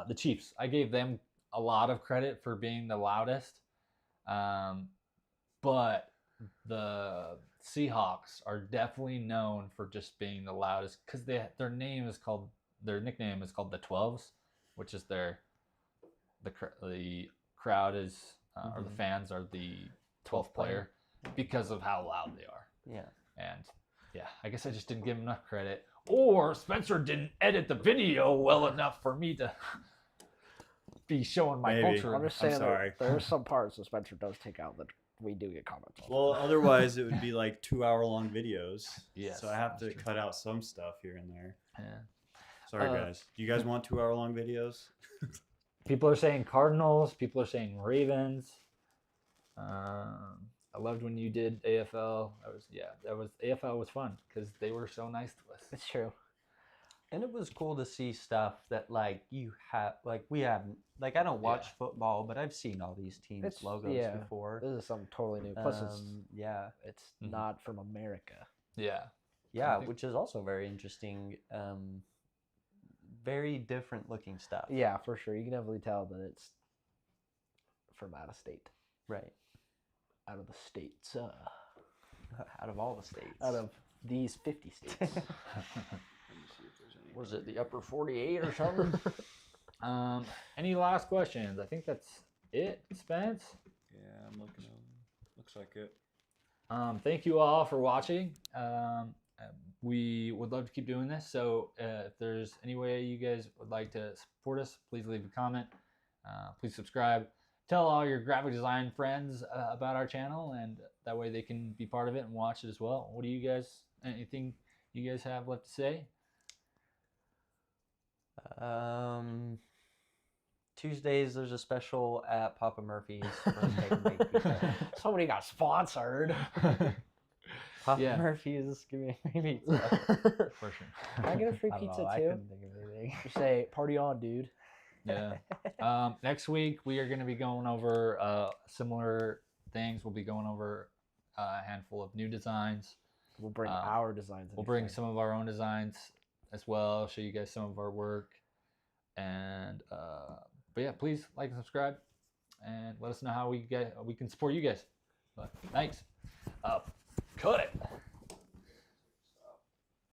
The Chiefs. I gave them a lot of credit for being the loudest, but the Seahawks are definitely known for just being the loudest because their nickname is called the 12s, which is the crowd is or the fans are the 12th player because of how loud they are. Yeah. And yeah, I guess I just didn't give him enough credit. Or Spencer didn't edit the video well enough for me to be showing my Maybe. culture. I'm just I'm saying sorry. there are some parts that Spencer does take out that we do get comments on. Well, otherwise it would be like 2-hour-long videos. Yes, So I have to that's true. cut out some stuff here and there. Yeah. Sorry, guys. Do you guys want 2-hour-long videos? People are saying Cardinals. People are saying Ravens. I loved when you did AFL. AFL was fun because they were so nice to us. It's true. And it was cool to see stuff that like you have, like we haven't, like I don't watch football, but I've seen all these teams' It's- logos yeah. before. This is something totally new. Plus, Yeah, it's Mhm. not from America. Yeah. yeah, think- which is also very interesting. Very different looking stuff. Yeah, for sure. You can definitely tell that it's from out of state, Right. out of the states, Out of all the states. out of these 50 states. Let me see if there's any. Was it the upper 48 or something? Any last questions? I think that's it, Spence. Yeah, I'm looking over. Looks like it. Thank you all for watching. We would love to keep doing this. So if there's any way you guys would like to support us, please leave a comment. Please subscribe. Tell all your graphic design friends about our channel, and that way they can be part of it and watch it as well. What do you guys, anything you guys have left to say? Tuesdays there's a special at Papa Murphy's for steak and baked pizza. Somebody got sponsored. Papa Yeah. Murphy's, give me a free pizza. For sure. Can I get a free I don't pizza know, I too? couldn't think of anything. You say, party on, dude. Yeah. Next week we are going to be going over similar things. We'll be going over a handful of new designs. We'll bring our designs. We'll bring some of our own designs as well. Show you guys some of our work. And but yeah, please like and subscribe, and let us know how we can support you guys. But thanks. Cut it.